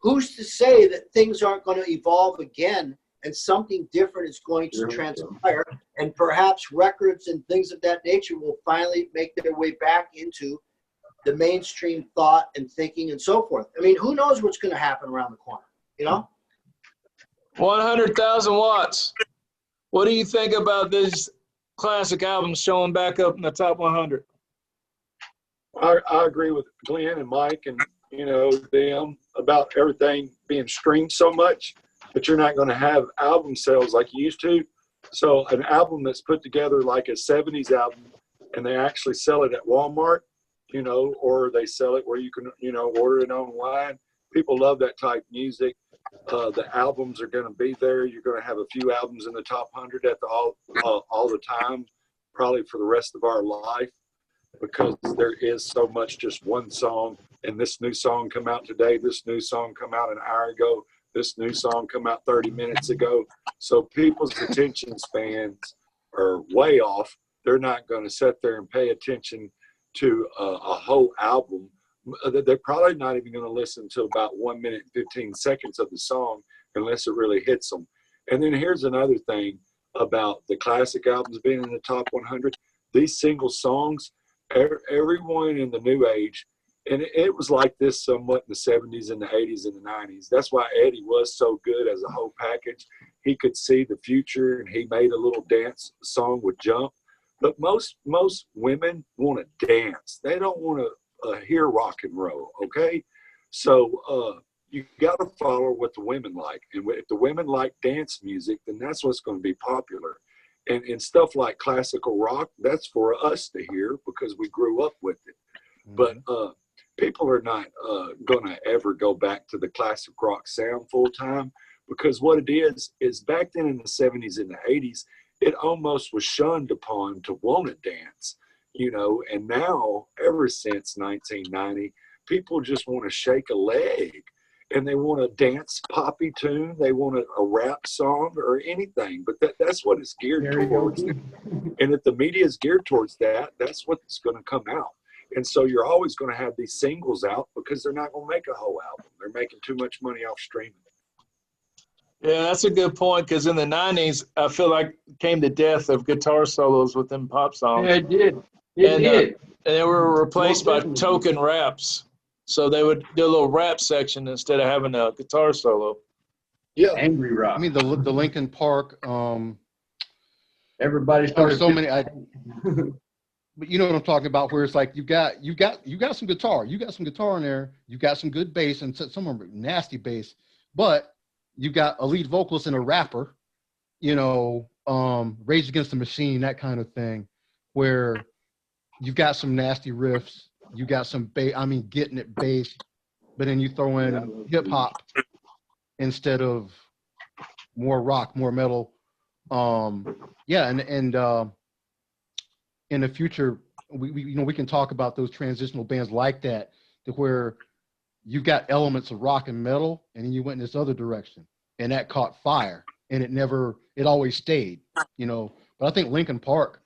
who's to say that things aren't going to evolve again and something different is going to transpire, and perhaps records and things of that nature will finally make their way back into the mainstream thought and thinking and so forth. I mean, who knows what's going to happen around the corner, you know? 100,000 watts. What do you think about these classic albums showing back up in the top 100? I agree with Glenn and Mike and, you know, them about everything being streamed so much, but you're not going to have album sales like you used to. So an album that's put together like a 70s album and they actually sell it at Walmart, you know, or they sell it where you can, you know, order it online. People love that type of music. The albums are going to be there. You're going to have a few albums in the top 100 at all the time, probably for the rest of our life, because there is so much just one song. And this new song come out today. This new song come out an hour ago. This new song come out 30 minutes ago. So people's attention spans are way off. They're not going to sit there and pay attention to a whole album. They're probably not even going to listen to about 1 minute and 15 seconds of the song unless it really hits them. And then here's another thing about the classic albums being in the top 100. These single songs, everyone in the new age, and it was like this somewhat in the 70s and the 80s and the 90s. That's why Eddie was so good as a whole package. He could see the future, and he made a little dance song with Jump. But most women want to dance. They don't want to hear rock and roll, okay? So you got to follow what the women like. And if the women like dance music, then that's what's going to be popular. And stuff like classical rock, that's for us to hear because we grew up with it. But people are not going to ever go back to the classic rock sound full time, because what it is back then in the 70s and the 80s, it almost was shunned upon to want to dance, you know, and now ever since 1990, people just want to shake a leg and they want a dance poppy tune. They want a rap song or anything, but that's what it's geared towards. And if the media is geared towards that, that's what's going to come out. And so you're always going to have these singles out because they're not going to make a whole album. They're making too much money off streaming. Yeah, that's a good point, because in the 90s, I feel like came the death of guitar solos within pop songs. Yeah, it did. It did. And they were replaced by Most definitely. token raps. So they would do a little rap section instead of having a guitar solo. Yeah. Angry rock. I mean, the Linkin Park. Everybody started. There's so many. But you know what I'm talking about, where it's like you got some guitar, you got some guitar in there, you got some good bass and some of them nasty bass, but you got a lead vocalist and a rapper, you know, Rage Against the Machine, that kind of thing, where you've got some nasty riffs, you got some bass, I mean, getting it bass, but then you throw in hip hop instead of more rock, more metal. Yeah, and in the future, we can talk about those transitional bands like that, to where you got elements of rock and metal, and then you went in this other direction, and that caught fire, and it always stayed, you know. But I think Linkin Park,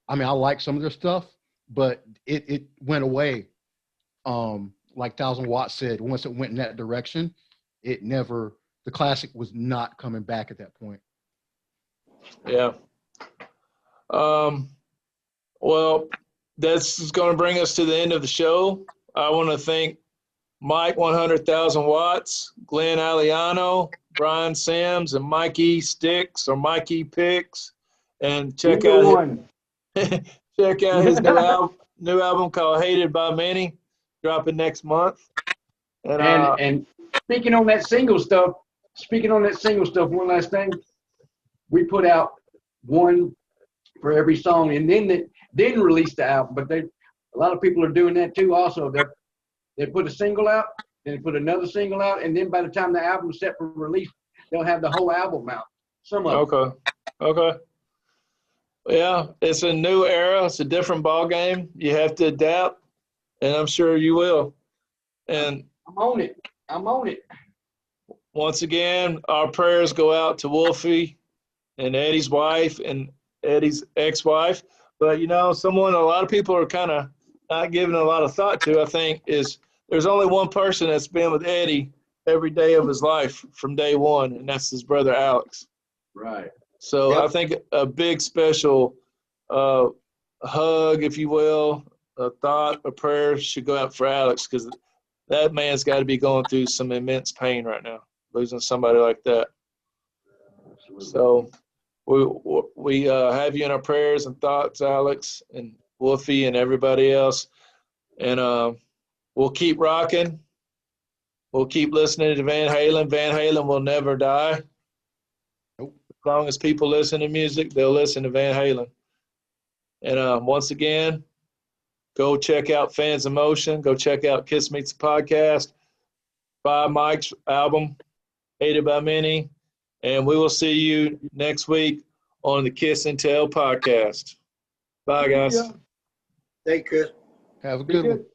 I mean, I like some of their stuff, but it went away. Like 1000 Watts said, once it went in that direction, the classic was not coming back at that point. Yeah. Well, this is going to bring us to the end of the show. I want to thank Mike 100,000 Watts, Glenn Aliano, Brian Sims, and Mikey Sticks or Mikey Picks, and check out his new album called "Hated by Many," dropping next month. And speaking on that single stuff, one last thing, we put out one for every song, and then release the album. But a lot of people are doing that too. Also, they put a single out, then they put another single out, and then by the time the album's set for release, they'll have the whole album out. Some of them. Okay. Yeah, it's a new era. It's a different ball game. You have to adapt, and I'm sure you will. And I'm on it. Once again, our prayers go out to Wolfie and Eddie's wife and Eddie's ex-wife. But, you know, a lot of people are kind of not giving a lot of thought to, I think, is there's only one person that's been with Eddie every day of his life from day one, and that's his brother Alex. Right. So Yep. I think a big special hug, if you will, a thought, a prayer should go out for Alex, because that man's got to be going through some immense pain right now, losing somebody like that. Absolutely. So we have you in our prayers and thoughts, Alex and Wolfie and everybody else. And we'll keep rocking. We'll keep listening to Van Halen. Van Halen will never die. Nope. As long as people listen to music, they'll listen to Van Halen. And once again, go check out Fans in Motion. Go check out Kiss Meets the Podcast. Buy Mike's album, Hated by Many. And we will see you next week on the Kiss and Tell podcast. Bye, guys. Thank you. Have a good one.